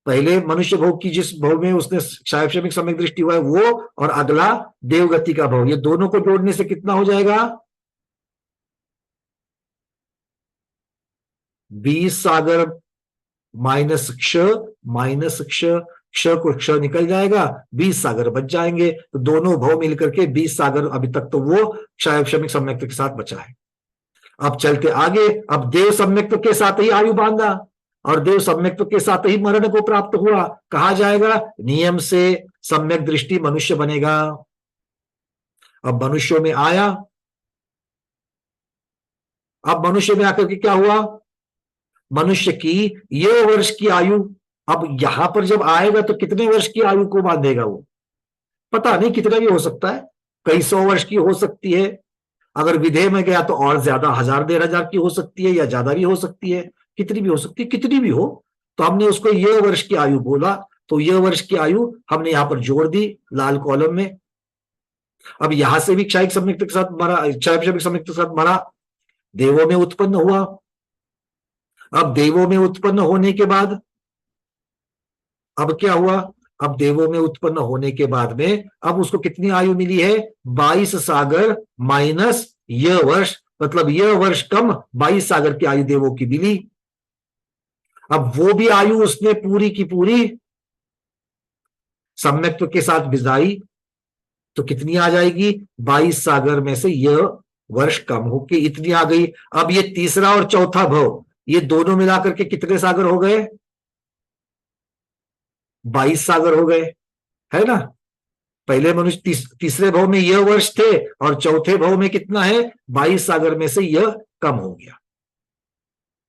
A: पहले मनुष्य भोग की जिस भोग में उसने क्षय सम्यक दृष्टि हुआ है वो, और अगला देवगति का भोग, ये दोनों को जोड़ने से कितना हो जाएगा? 20 सागर माइनस क्ष को क्ष निकल जाएगा, 20 सागर बच जाएंगे। तो दोनों भव मिलकर के 20 सागर, अभी तक तो वो क्षय सम्यक्त के साथ बचा है। अब चलते आगे, अब देव सम्यक्त के साथ ही आयु बांधा और देव सम्यक्त के साथ ही मरण को प्राप्त हुआ, कहा जाएगा नियम से सम्यक दृष्टि मनुष्य बनेगा। अब मनुष्यों में आया, अब मनुष्य में आकर के क्या हुआ? मनुष्य की ये वर्ष की आयु, अब यहां पर जब आएगा तो कितने वर्ष की आयु को बांधेगा वो? पता नहीं, कितना भी हो सकता है, कई 100 वर्ष की हो सकती है। अगर विधेय में गया तो और ज्यादा 1000 1500 की हो सकती है, या ज्यादा भी हो सकती है, कितनी भी हो सकती है, कितनी भी हो। तो हमने उसको ये वर्ष की आयु बोला, तो ये वर्ष की आयु हमने यहां पर जोड़ दी लाल कॉलम में। अब यहां से भी क्षयिक सम्यक्त के साथ मरा, क्षय सम्यक्त के साथ मरा, देवों में उत्पन्न हुआ। अब देवों में उत्पन्न होने के बाद अब क्या हुआ? अब देवों में उत्पन्न होने के बाद में अब उसको कितनी आयु मिली है? 22 सागर माइनस यह वर्ष, मतलब यह वर्ष कम 22 सागर की आयु देवों की मिली। अब वो भी आयु उसने पूरी की पूरी सम्यक्त्व के साथ बिताई, तो कितनी आ जाएगी? 22 सागर में से यह वर्ष कम होके इतनी आ गई। अब ये तीसरा और चौथा भव, ये दोनों मिलाकर के कितने सागर हो गए? 22 सागर हो गए, है ना। पहले मनुष्य तीसरे भव में यह वर्ष थे और चौथे भव में कितना है? 22 सागर में से यह कम हो गया।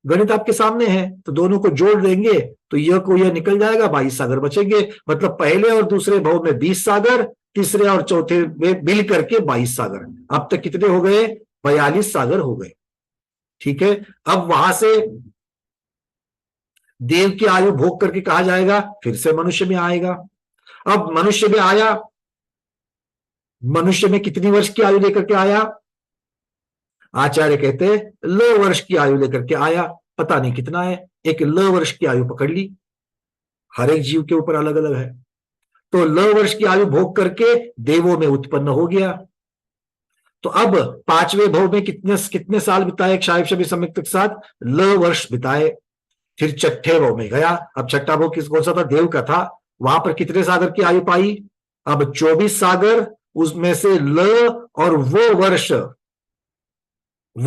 A: गणित आपके सामने है, तो दोनों को जोड़ देंगे तो यह को यह निकल जाएगा, 22 सागर बचेंगे। मतलब पहले और दूसरे भव में 20 सागर, तीसरे और चौथे में मिल करके 22 सागर। अब तक कितने हो गए? 42 सागर हो गए, ठीक है। अब वहां से देव की आयु भोग करके कहा जाएगा, फिर से मनुष्य में आएगा। अब मनुष्य में आया, मनुष्य में कितनी वर्ष की आयु लेकर के आया? आचार्य कहते हैं ल वर्ष की आयु लेकर के आया। पता नहीं कितना है, एक ल वर्ष की आयु पकड़ ली, हर एक जीव के ऊपर अलग अलग है। तो ल वर्ष की आयु भोग करके देवों में उत्पन्न हो गया। तो अब पांचवें भव में कितने साल बिताए क्षय सम्यक्त के साथ? ल वर्ष बिताए। फिर छठे भव में गया। अब छठा भव कौन सा था? देव का था। वहां पर कितने सागर की आयु पाई? अब 24 सागर, उसमें से ल और वो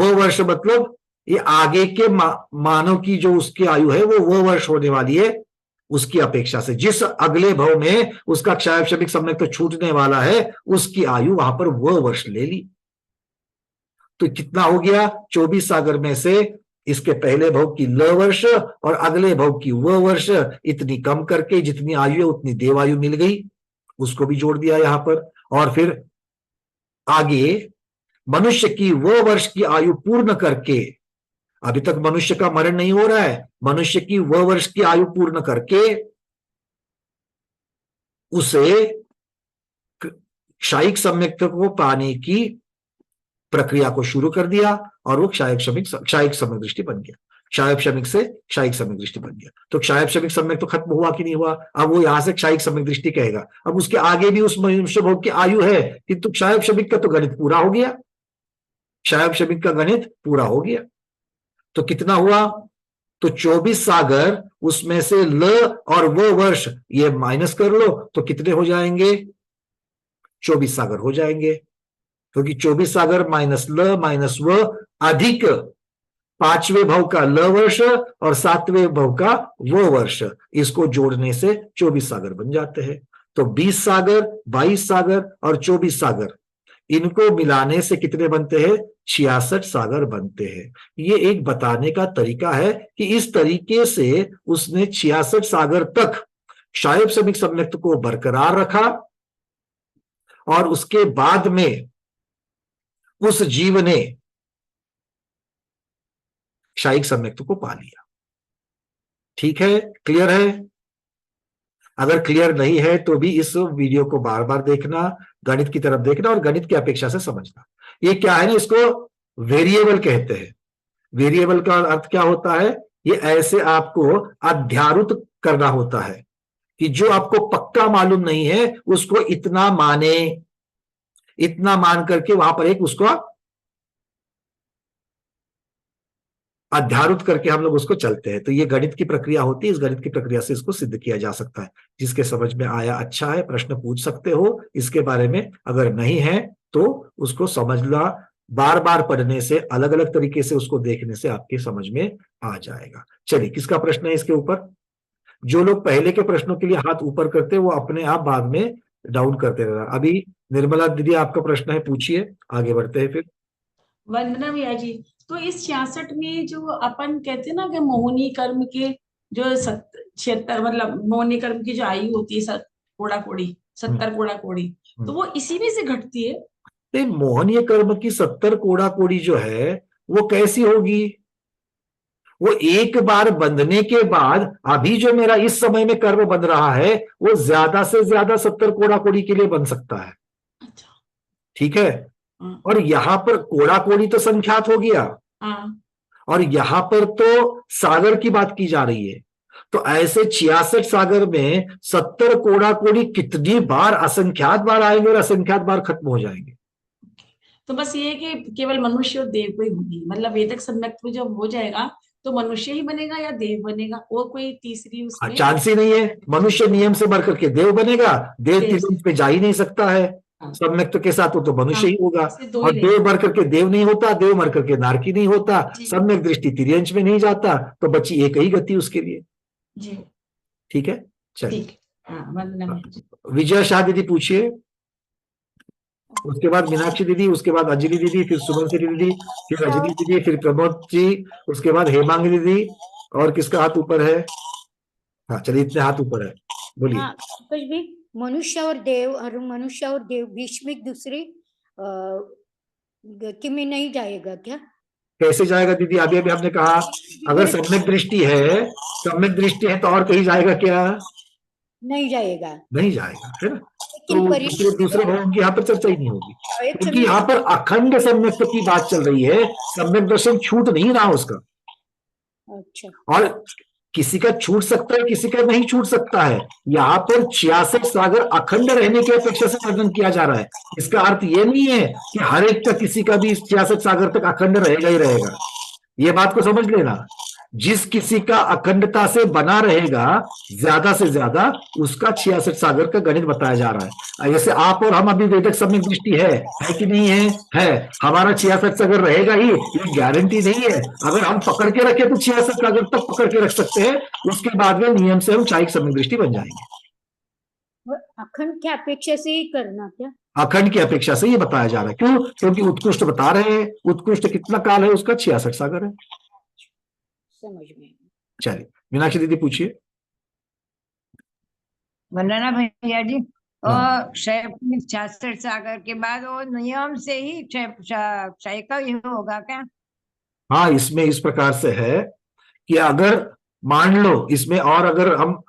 A: वर्ष मतलब ये आगे के मानव की जो उसकी आयु है वो वर्ष होने वाली है उसकी अपेक्षा से, जिस अगले भव में उसका क्षय क्षमिक सम्यक तो छूटने वाला है उसकी आयु वहां पर वो वर्ष ले ली। तो कितना हो गया, 24 सागर में से इसके पहले भव की ल वर्ष और अगले भव की वो वर्ष इतनी कम करके जितनी आयु है उतनी देवायु मिल गई, उसको भी जोड़ दिया यहां पर। और फिर आगे मनुष्य की वो वर्ष की आयु पूर्ण करके, अभी तक मनुष्य का मरण नहीं हो रहा है, मनुष्य की वह वर्ष की आयु पूर्ण करके उसे क्षायिक सम्यक्त को पाने की प्रक्रिया को शुरू कर दिया और वो क्षायिक सम्यक दृष्टि बन गया। क्षायिक क्षमिक से क्षायिक सम्यक दृष्टि बन गया। तो क्षायिक क्षमिक सम्यक तो खत्म हुआ कि नहीं हुआ, अब वो यहां से क्षायिक सम्यक दृष्टि कहेगा। अब उसके आगे भी उस मनुष्य भोग की आयु है, किंतु क्षायिक क्षमिक का तो गणित पूरा हो गया, क्षायिक क्षमिक का गणित पूरा हो गया। तो कितना हुआ, तो 24 सागर, उसमें से ल और वो वर्ष ये माइनस कर लो तो कितने हो जाएंगे, 24 सागर हो जाएंगे, क्योंकि 24 सागर माइनस ल माइनस व अधिक 5वें भव का ल वर्ष और 7वें भव का वो वर्ष, इसको जोड़ने से 24 सागर बन जाते हैं। तो 20 सागर, 22 सागर और 24 सागर, इनको मिलाने से कितने बनते हैं, 66 सागर बनते हैं। ये एक बताने का तरीका है कि इस तरीके से उसने 66 सागर तक क्षायिक क्षमिक सम्यक्त को बरकरार रखा और उसके बाद में उस जीव ने क्षायिक सम्यक्त को पा लिया। ठीक है, क्लियर है? अगर क्लियर नहीं है तो भी इस वीडियो को बार बार देखना, गणित की तरफ देखना और गणित की अपेक्षा से समझना। ये क्या है ना, इसको वेरिएबल कहते हैं। वेरिएबल का अर्थ क्या होता है, ये ऐसे आपको अध्यारोप करना होता है कि जो आपको पक्का मालूम नहीं है उसको इतना माने, इतना मान करके वहां पर एक उसको अध्यारोप करके हम लोग उसको चलते हैं। तो ये गणित की प्रक्रिया होती है, इस गणित की प्रक्रिया से इसको सिद्ध किया जा सकता है। जिसके समझ में आया अच्छा है, प्रश्न पूछ सकते हो इसके बारे में, अगर नहीं है तो उसको समझना, बार बार पढ़ने से, अलग अलग तरीके से उसको देखने से आपके समझ में आ जाएगा। चलिए, किसका प्रश्न है इसके ऊपर? जो लोग पहले के प्रश्नों के लिए हाथ ऊपर करते हैं वो अपने आप बाद में डाउन करते रहना। अभी निर्मला दीदी आपका प्रश्न है, पूछिए, आगे बढ़ते हैं फिर।
H: वंदना भैया जी, तो इस 66 में जो अपन कहते हैं ना कि मोहिनी कर्म के जो 76 मतलब मोहिनी कर्म की जो आयु होती है कोड़ा कोड़ी 70 कोड़ा कोड़ी, तो वो इसी में से घटती है।
A: तो मोहनीय कर्म की 70 कोड़ा कोड़ी जो है वो कैसी होगी? वो एक बार बंधने के बाद अभी जो मेरा इस समय में कर्म बन रहा है वो ज्यादा से ज्यादा 70 कोड़ा कोड़ी के लिए बन सकता है।
H: अच्छा,
A: ठीक है। और यहां पर कोड़ा कोड़ी तो संख्यात हो गया, और यहां पर तो सागर की बात की जा रही है। तो ऐसे 66 सागर में 70 कोड़ा कोड़ी कितनी बार, असंख्यात बार आएंगे और असंख्यात बार खत्म हो जाएंगे।
H: तो बस ये है कि केवल मनुष्य और देव को ही होगी, मतलब वेदक सम्यक्त जब हो जाएगा तो मनुष्य ही बनेगा या देव बनेगा, और कोई तीसरी उसमें
A: चांस ही नहीं है। मनुष्य नियम से बढ़ करके देव बनेगा, देव तीसरी पे जा ही नहीं सकता है। सम्यक्त के साथ तो मनुष्य ही होगा, और देव मर करके देव नहीं होता, देव मर करके नारकी नहीं होता, सम्यक दृष्टि तिर्यंश में नहीं जाता, तो बची एक ही गति उसके लिए।
H: जी
A: ठीक है, चलिए।
H: हाँ,
A: विजय शाह दीदी पूछिए, उसके बाद मीनाक्षी दीदी, उसके बाद अंजलि दीदी, फिर सुमनश्री दीदी, फिर रजनी दीदी, फिर प्रमोद जी, उसके बाद हेमांगी दीदी, और किसका हाथ ऊपर है? हाँ चलिए, इतने हाथ ऊपर है, बोलिए।
I: हाँ, कुछ भी मनुष्य और देव बीच में दूसरी गति में नहीं जाएगा क्या?
A: कैसे जाएगा दीदी? अभी अभी हमने कहा अगर सम्यक दृष्टि है तो और कहीं जाएगा क्या? नहीं जाएगा, है ना। तो दूसरे भवन की यहाँ पर चर्चा ही नहीं होगी, क्योंकि यहाँ पर अखंड सम्यक की बात चल रही है। सम्यक दर्शन छूट नहीं रहा उसका। अच्छा, और किसी का छूट सकता है, किसी का नहीं छूट सकता है। यहाँ पर 66 सागर अखंड रहने की अपेक्षा से वर्णन किया जा रहा है। इसका अर्थ ये नहीं है कि हर एक का, किसी का भी 66 सागर तक अखंड रहेगा ही रहेगा। ये बात को समझ लेना। जिस किसी का अखंडता से बना रहेगा ज्यादा से ज्यादा, उसका 66 सागर का गणित बताया जा रहा है। जैसे आप और हम अभी वेदक सम्यक दृष्टि है कि नहीं है? है। हमारा 66 सागर रहेगा ही, ये गारंटी नहीं है। अगर हम पकड़ के रखे तो 66 सागर तक पकड़ के रख सकते हैं, उसके बाद में नियम से हम क्षयिक सम्यक दृष्टि बन जाएंगे।
I: अखंड की अपेक्षा से ही करना क्या?
A: अखंड की अपेक्षा से ये बताया जा रहा है। क्यों? क्योंकि उत्कृष्ट बता रहे हैं, उत्कृष्ट कितना काल है उसका? 66 सागर है।
I: समझ में।
A: चलिए मीनाक्षी दीदी पूछिए।
B: वंदना भैया जी,
A: हाँ।
B: और क्षय 66 सागर के बाद वो नियम से ही क्षय का ही होगा क्या?
A: हाँ, इसमें इस प्रकार से है कि अगर मान लो इसमें, और अगर हम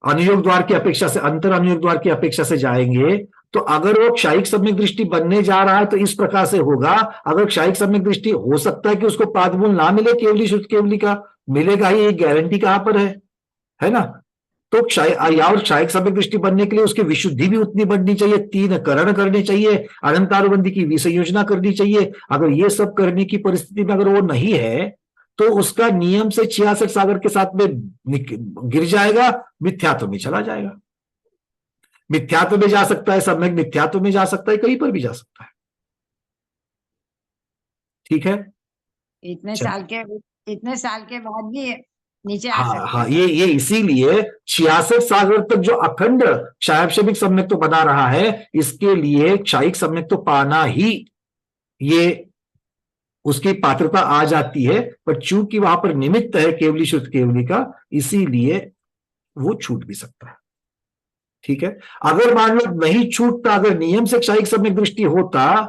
A: अनुयोग द्वार की अपेक्षा से, अंतर अनुयोग द्वार की अपेक्षा से जाएंगे, तो अगर वो क्षयिक सम्यक दृष्टि बनने जा रहा है तो इस प्रकार से होगा। अगर क्षयिक सम्यक दृष्टि हो सकता है कि उसको पादमूल ना मिले, केवली शुद्ध केवली का मिलेगा ही, ये गारंटी कहां पर है ना? तो क्षयिक सम्यक दृष्टि बनने के लिए उसकी विशुद्धि भी उतनी बढ़नी चाहिए, 3 करण करने चाहिए, अनंतानुबंधी की विसंयोजना करनी चाहिए। अगर ये सब करने की परिस्थिति में अगर वो नहीं है तो उसका नियम से 66 सागर के साथ में गिर जाएगा, मिथ्यात्व में चला जाएगा। मिथ्यात्व में जा सकता है, सम्यक मिथ्यात्व में जा सकता है, कहीं पर भी जा सकता है। ठीक है?
B: इतने साल के बाद भी नीचे आ
A: हाँ
B: सकते
A: हाँ,
B: हैं।
A: ये इसीलिए 66 सागर तक जो अखंड क्षयिक सम्यक तो बना रहा है, इसके लिए क्षयिक सम्यक तो पाना ही, ये उसकी पात्रता आ जाती है। पर चूंकि वहां पर निमित्त है केवली शुद्ध केवली का, इसीलिए वो छूट भी सकता है। ठीक है? अगर मान लो नहीं छूटता, अगर नियम से क्षयिक सम्यक दृष्टि होता,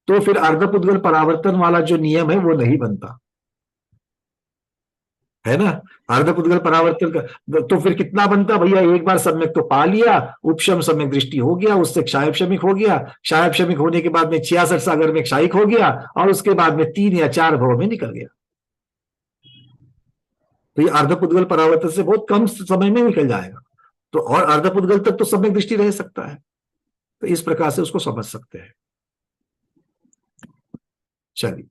A: तो फिर अर्धपुद्गल परावर्तन वाला जो नियम है वो नहीं बनता, है ना? अर्धपुद्गल परावर्तन का तो फिर कितना बनता भैया? एक बार सम्यक तो पा लिया, उपशम सम्यक दृष्टि हो गया, उससे क्षायक शमिक हो गया, क्षायक शमिक होने के बाद में 66 सागर में क्षायिक हो गया, और उसके बाद में 3 या 4 भव में निकल गया। तो ये अर्धपुद्गल परावर्तन से बहुत कम समय में निकल जाएगा। तो और अर्धपुद्गल तक तो सम्यक दृष्टि रह सकता है। तो इस प्रकार से उसको समझ सकते हैं। चलिए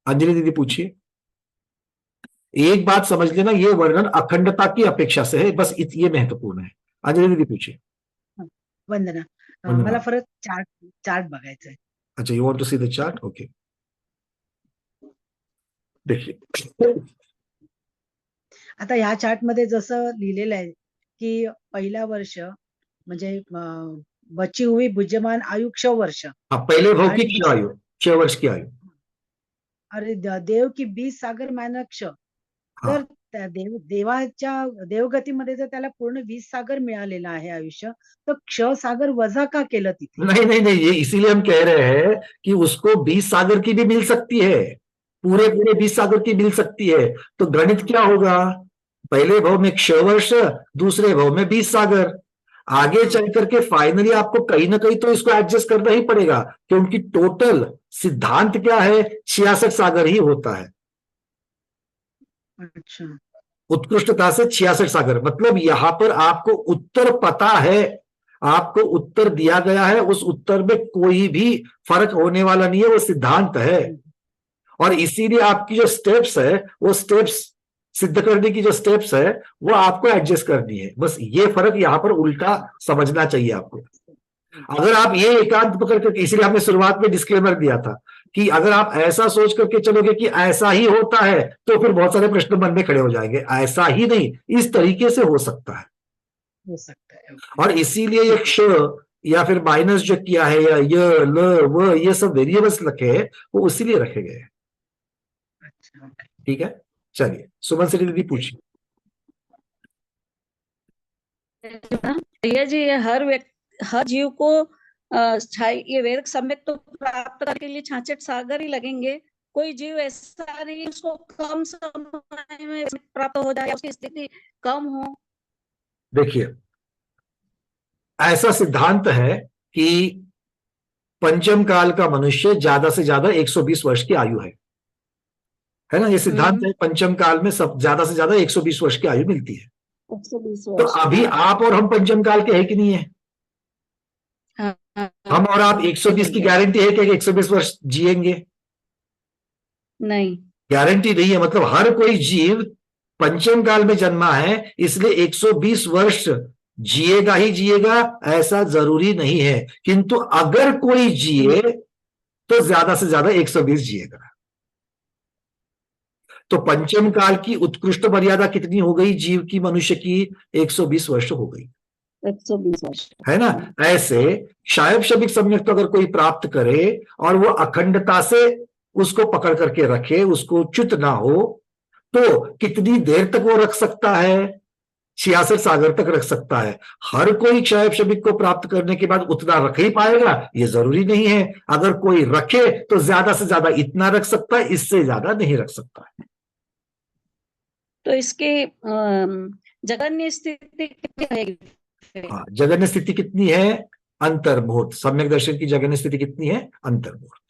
A: अंजलि दीदी पूछिए। एक बात समझ लेना, ये वर्णन अखंडता की अपेक्षा से है, बस ये महत्वपूर्ण है। अंजलि दीदी पूछिए।
J: वंदना,
A: वंदना।
J: मला फरक चार्ट बघायचा आहे.
A: अच्छा, you want to see the chart? Okay, देखिए
J: आता ह्या चार्ट मध्ये जसं लिहिलेलं आहे की पहिला वर्ष म्हणजे बची हुई बुद्धिमान आयु 6 वर्ष.
A: हाँ, पहले भव की 6 आयु, 6 वर्ष की आयु।
J: अरे देव की 20 सागर मानक क्ष. तर देवाच्या देवगतीमध्ये जर त्याला पूर्ण 20 सागर मिळालेला आहे आयुष्य, तर क्ष सागर वजा का केलं तिथे?
A: नहीं, ये इसीलिए हम कह रहे हैं कि उसको 20 सागर की भी मिल सकती है, पूरे 20 सागर की मिल सकती है। तो गणित क्या होगा? पहले भव में 6 वर्ष, दूसरे भव में 20 सागर। आगे चल करके फाइनली आपको कहीं ना कहीं तो इसको एडजस्ट करना ही पड़ेगा, क्योंकि टोटल सिद्धांत क्या है? 66 सागर ही होता है।
J: अच्छा,
A: उत्कृष्टता से 66 सागर, मतलब यहां पर आपको उत्तर पता है, आपको उत्तर दिया गया है, उस उत्तर में कोई भी फर्क होने वाला नहीं है, वो सिद्धांत है। और इसीलिए आपकी जो स्टेप्स है, वो स्टेप्स सिद्ध करने की जो स्टेप्स है वो आपको एडजस्ट करनी है। बस ये फर्क यहां पर उल्टा समझना चाहिए आपको। अगर आप ये एकांत पकड़ करके, इसीलिए हमने शुरुआत में डिस्क्लेमर दिया था कि अगर आप ऐसा सोच करके चलोगे कि ऐसा ही होता है, तो फिर बहुत सारे प्रश्न मन में खड़े हो जाएंगे। ऐसा ही नहीं, इस तरीके से हो सकता है।
J: हो सकता है.
A: और इसीलिए ये क्ष या फिर माइनस जो किया है, या य ल व, ये सब वेरिएबल्स रखे हैं, वो इसीलिए रखे गए हैं।
J: अच्छा,
A: ठीक है, चलिए सुमन से दीदी पूछिए।
K: भैया जी, ये हर जीव को ये वेद सम्यक तो प्राप्त करने के लिए 66 सागर ही लगेंगे। कोई जीव ऐसा नहीं उसको कम समय में प्राप्त हो जाए, उसकी स्थिति कम हो।
A: देखिए, ऐसा सिद्धांत है कि पंचम काल का मनुष्य ज्यादा से ज्यादा 120 वर्ष की आयु है ना? ये सिद्धांत है, पंचम काल में सब ज्यादा से ज्यादा 120 वर्ष की आयु मिलती है।
K: 120
A: तो
K: वर्ष।
A: अभी आप और हम पंचम काल के हैं कि नहीं है? हम और आप 120 की गारंटी है कि 120 वर्ष जिएंगे?
K: नहीं,
A: गारंटी नहीं है। मतलब हर कोई जीव पंचम काल में जन्मा है इसलिए 120 वर्ष जिएगा ही जिएगा ऐसा जरूरी नहीं है, किंतु अगर कोई जिए तो ज्यादा से ज्यादा 120 जिएगा। तो पंचम काल की उत्कृष्ट मर्यादा कितनी हो गई जीव की, मनुष्य की? 120 वर्ष हो गई,
K: 120 वर्ष,
A: है ना। ऐसे शायब शबिक सम्यक तो अगर कोई प्राप्त करे और वो अखंडता से उसको पकड़ करके रखे, उसको च्युत ना हो, तो कितनी देर तक वो रख सकता है? 66 सागर तक रख सकता है। हर कोई क्षायब शबिक को प्राप्त करने के बाद उतना रख ही पाएगा ये जरूरी नहीं है। अगर कोई रखे तो ज्यादा से ज्यादा इतना रख सकता है, इससे ज्यादा नहीं रख सकता है।
K: तो इसकी जगन्य स्थिति कितनी रहेगी?
A: हाँ, जगन्य स्थिति कितनी है? अंतर्मुहूर्त। सम्यक दर्शन की जगन्य स्थिति कितनी है? अंतर्मुहूर्त।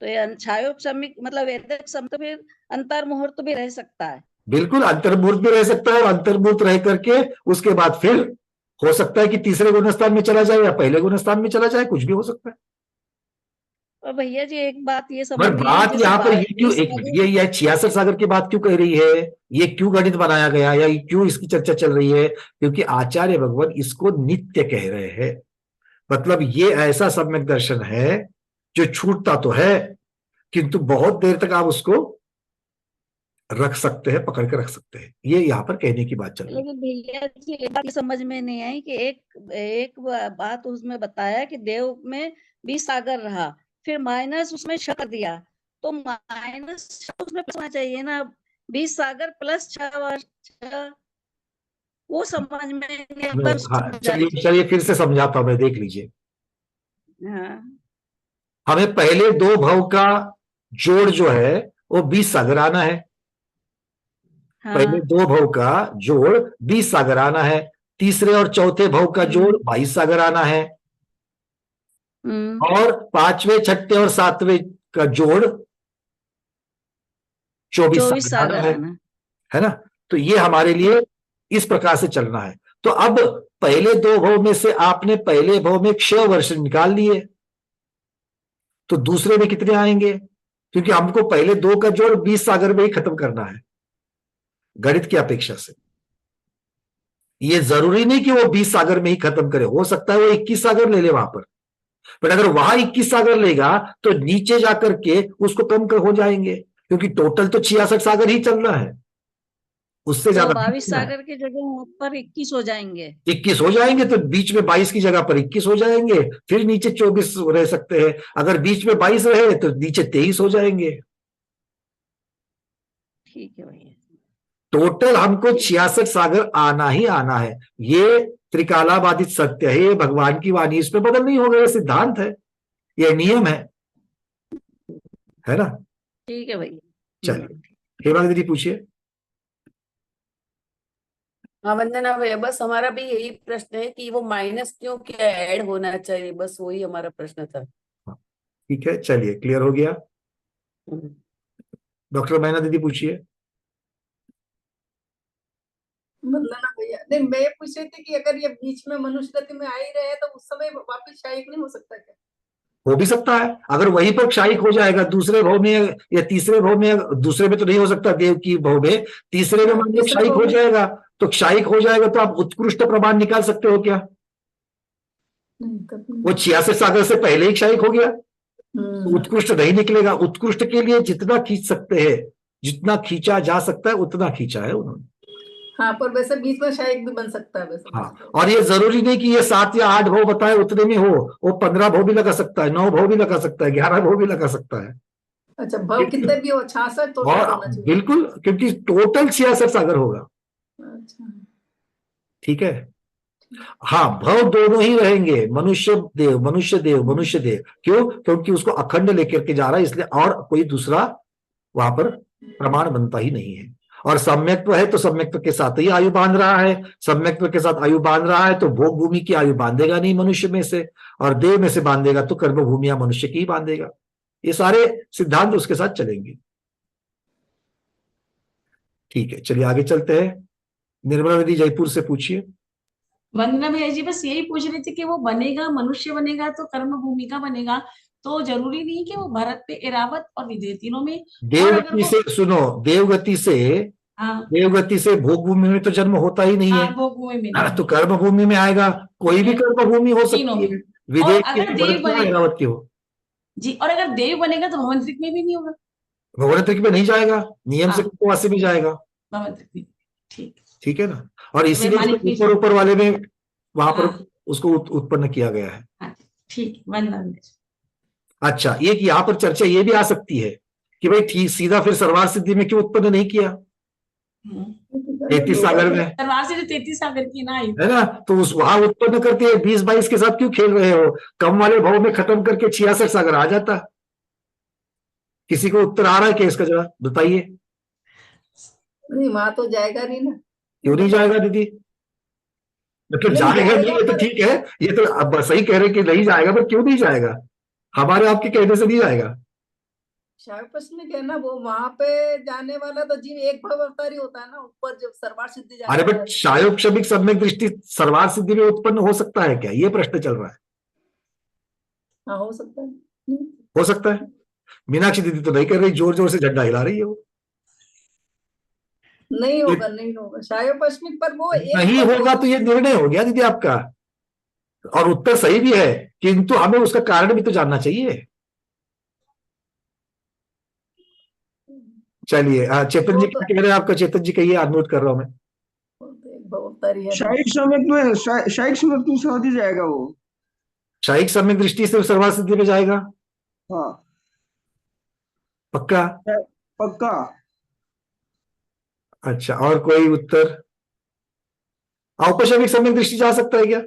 K: तो ये छायोप सम्यक मतलब वेदक सम तो फिर अंतर्मुहूर्त भी रह सकता है।
A: बिल्कुल, अंतर्मुहूर्त भी रह सकता है, और अंतर्मुहूर्त रह करके उसके बाद फिर हो सकता है कि तीसरे गुणस्थान में चला जाए या पहले गुणस्थान में चला जाए, कुछ भी हो सकता है।
K: और भैया जी एक बात ये समझ
A: पर बात यहाँ पर ये क्यों, ये 66 सागर की बात क्यों कह रही है, ये क्यों गणित बनाया गया या क्यों इसकी चर्चा चल रही है? क्योंकि आचार्य भगवान इसको नित्य कह रहे हैं। मतलब ये ऐसा सम्यक दर्शन है जो छूटता तो है किंतु बहुत देर तक आप उसको रख सकते हैं, पकड़ के रख सकते हैं। ये यहाँ पर कहने की बात चल रही है।
K: लेकिन भैया जी एक बात समझ में नहीं आई कि एक बात उसमें बताया कि देव में 20 सागर रहा, फिर माइनस उसमें 6 कर दिया, तो माइनस 6 उसमें होना चाहिए ना, 20 सागर प्लस 6 वर्ष, वो समझ में नहीं।
A: हाँ, चलिए फिर से समझाता हूं मैं, देख लीजिए।
K: हाँ।
A: हमें पहले 2 भव का जोड़ जो है वो 20 सागर आना है।
K: हाँ।
A: पहले 2 भव का जोड़ 20 सागर आना है, तीसरे और चौथे भव का जोड़ 22 सागर आना है, और 5वें, 6ठे और 7वें का जोड़ 24 सागर है ना। तो ये हमारे लिए इस प्रकार से चलना है। तो अब पहले 2 भव में से आपने पहले भव में 6 वर्ष निकाल लिए, तो दूसरे में कितने आएंगे? क्योंकि हमको पहले 2 का जोड़ 20 सागर में ही खत्म करना है गणित की अपेक्षा से। ये जरूरी नहीं कि वो 20 सागर में ही खत्म करे, हो सकता है वो 21 सागर ले ले वहां पर अगर वहां 21 सागर लेगा तो नीचे जाकर के उसको कम कर हो जाएंगे, क्योंकि टोटल तो 66 सागर ही चलना है, उससे ज्यादा
K: 22 सागर की जगह ऊपर 21 हो जाएंगे।
A: 21 हो जाएंगे, तो बीच में 22 की जगह पर 21 हो जाएंगे, फिर नीचे 24 रह सकते हैं। अगर बीच में 22 रहे तो नीचे 23 हो जाएंगे।
K: ठीक है भैया।
A: टोटल हमको 66 सागर आना ही आना है। ये त्रिकालाबाधित सत्य है, ये भगवान की वाणी, इसमें बदल नहीं होगा, ये सिद्धांत है, ये नियम है ना।
K: ठीक है भैया।
A: चलिए हेमा दीदी पूछिए।
G: हाँ वंदना भैया, बस हमारा भी यही प्रश्न है कि वो माइनस क्यों क्या ऐड होना चाहिए, बस वही हमारा प्रश्न था।
A: ठीक है, चलिए क्लियर हो गया। डॉक्टर मैना दीदी पूछिए।
L: वंदना भैया, नहीं मैं ये पूछ रही थी कि अगर ये बीच में मनुष्य गति में आ ही रहे तो उस समय वापिस शायिक नहीं हो सकता क्या?
A: हो भी सकता है, अगर वहीं पर क्षायिक हो जाएगा दूसरे भव में या तीसरे भव में, दूसरे में तो नहीं हो सकता देव की भव में, तीसरे में मान लो क्षायिक हो जाएगा, तो क्षायिक हो जाएगा तो आप उत्कृष्ट प्रमाण निकाल सकते हो क्या? वो 66 सागर से पहले ही क्षायिक हो गया, तो उत्कृष्ट नहीं निकलेगा। उत्कृष्ट के लिए जितना खींच सकते हैं, जितना खींचा जा सकता है उतना खींचा है उन्होंने।
L: हाँ, पर वैसे बीच में शायक भी बन सकता है वैसे।
A: हाँ, और ये जरूरी नहीं कि ये 7 या 8 भव बताए उतने में हो, वो 15 भव भी लगा सकता है, 9 भव भी लगा सकता है, 11 भव भी लगा सकता है।
L: अच्छा, भव कितने भी हो, 66 तो
A: बिल्कुल, क्योंकि टोटल 66 सागर होगा।
L: अच्छा,
A: ठीक है। हाँ, भव दोनों ही रहेंगे, मनुष्य देव मनुष्य देव मनुष्य देव। क्यों? क्योंकि उसको अखंड लेकर के जा रहा है, इसलिए और कोई दूसरा वहां पर प्रमाण बनता ही नहीं है। और सम्यक्त्व है तो सम्यक्त्व के साथ ही आयु बांध रहा है, सम्यक्त्व के साथ आयु बांध रहा है तो भोग भूमि की आयु बांधेगा नहीं मनुष्य में से, और देव में से बांधेगा तो कर्म भूमिया मनुष्य की ही बांधेगा। ये सारे सिद्धांत उसके साथ चलेंगे। ठीक है, चलिए आगे चलते हैं। निर्मला दीदी जयपुर से पूछिए।
H: वंदना भैया जी, बस यही पूछ रही थी कि वो बनेगा, मनुष्य बनेगा तो कर्म भूमिका बनेगा, तो जरूरी नहीं कि वो भरत पे, एरावत और विजय तीनों में।
A: देवगति से सुनो, देवगति से
H: हाँ
A: देवगति से भोग भूमि में तो जन्म होता ही नहीं है,
H: हाँ भोग भूमि में नहीं।
A: तो कर्म भूमि में आएगा। कोई भी कर्म भूमि हो
H: तीनों
A: सकती
H: में।
A: है, विदेश
H: और
A: की
H: अगर
A: हो,
H: देव
A: भरत की हो,
H: बने-
A: ऐरावत की हो।
H: जी, और अगर देव बनेगा तो भवंतरिक में भी नहीं होगा।
A: भवनत्रिक में नहीं जाएगा, नियम से
H: हाँ।
A: कल्पवासी में जाएगा।
H: भवंतरिक में, ठीक।
A: ठीक है ना। और इसीलिए
H: वैमानिक
A: उसको
H: भी-
A: ऊपर ऊपर वाले में वहां पर
H: हाँ।
A: उसको उत्पन्न किया गया है।
H: हाँ ठीक, वंदन।
A: अच्छा, एक यहाँ पर चर्चा ये भी आ सकती है कि भाई ठीक सीधा फिर सर्वार सिद्धि में क्यों उत्पन्न नहीं किया 33 सागर में,
H: दरबार से जो 33 सागर की ना आई।
A: है ना। तो उस वहां उत्पन्न करते हैं 20-22 के साथ क्यों खेल रहे हो, कम वाले भाव में खत्म करके 66 सागर आ जाता। किसी को उत्तर आ रहा है क्या इसका जवाब बताइए।
L: नहीं, वहां तो जाएगा नहीं ना।
A: क्यों नहीं जाएगा दीदी, मतलब
L: नहीं
A: जाएगा नहीं, ये तो
L: पर-
A: ठीक है, ये तो अब सही कह रहे हैं कि नहीं जाएगा, पर क्यों नहीं जाएगा, हमारे आपके कहने से नहीं जाएगा।
L: शायद प्रश्न में क्या है ना, वो वहां पे जाने वाला तो जीव एक भव अवतारी होता है ना, ऊपर जब सर्वार सिद्धि
A: अरे
L: जाता है।
A: बट शायोक्षमिक सम्यक दृष्टि सर्वार सिद्धि में उत्पन्न हो सकता है क्या, ये प्रश्न चल रहा है।
L: हाँ हो सकता है।
A: हो सकता है। मीनाक्षी दीदी तो नहीं कर रही, जोर जोर से झंडा हिला रही है वो।
L: नहीं होगा, नहीं होगा शायद पश्चिम पर वो एक
A: नहीं होगा तो ये निर्णय हो गया दीदी आपका, और उत्तर सही भी है, किंतु हमें उसका कारण भी तो जानना चाहिए। चलिए चेतन जी क्या कह रहे हैं, आपका चेतन जी कहिए, अनम्यूट कर रहा हूं मैं।
L: एक भव अवतारी है।
M: शायिक सम्यक में शायिक सम्यक में समझ जाएगा वो।
A: शायिक सम्यक दृष्टि से सर्वार सिद्धि में जाएगा,
M: हाँ
A: पक्का।
M: पक्का।
A: अच्छा, और कोई उत्तर। औपचारिक सम्यक दृष्टि जा सकता है क्या।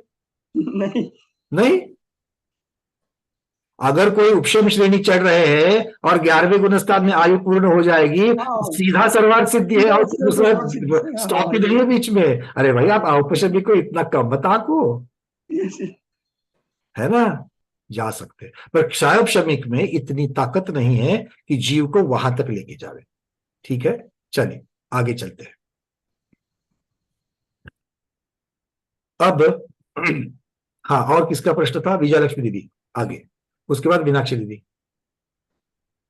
M: नहीं
A: नहीं, अगर कोई उपशम श्रेणी चढ़ रहे हैं और 11वें गुणस्थान में आयु पूर्ण हो जाएगी, सीधा सर्वार सिद्धि है और दूसरा स्टॉप ही नहीं है बीच में। अरे भाई आप औपशमिक को इतना कम बता को, है ना, जा सकते हैं, पर क्षायोपशमिक में इतनी ताकत नहीं है कि जीव को वहां तक लेके जावे। ठीक है, चलिए आगे चलते हैं। अब हाँ, और किसका प्रश्न था, विजयलक्ष्मी दीदी आगे, उसके बाद मीनाक्षी दीदी।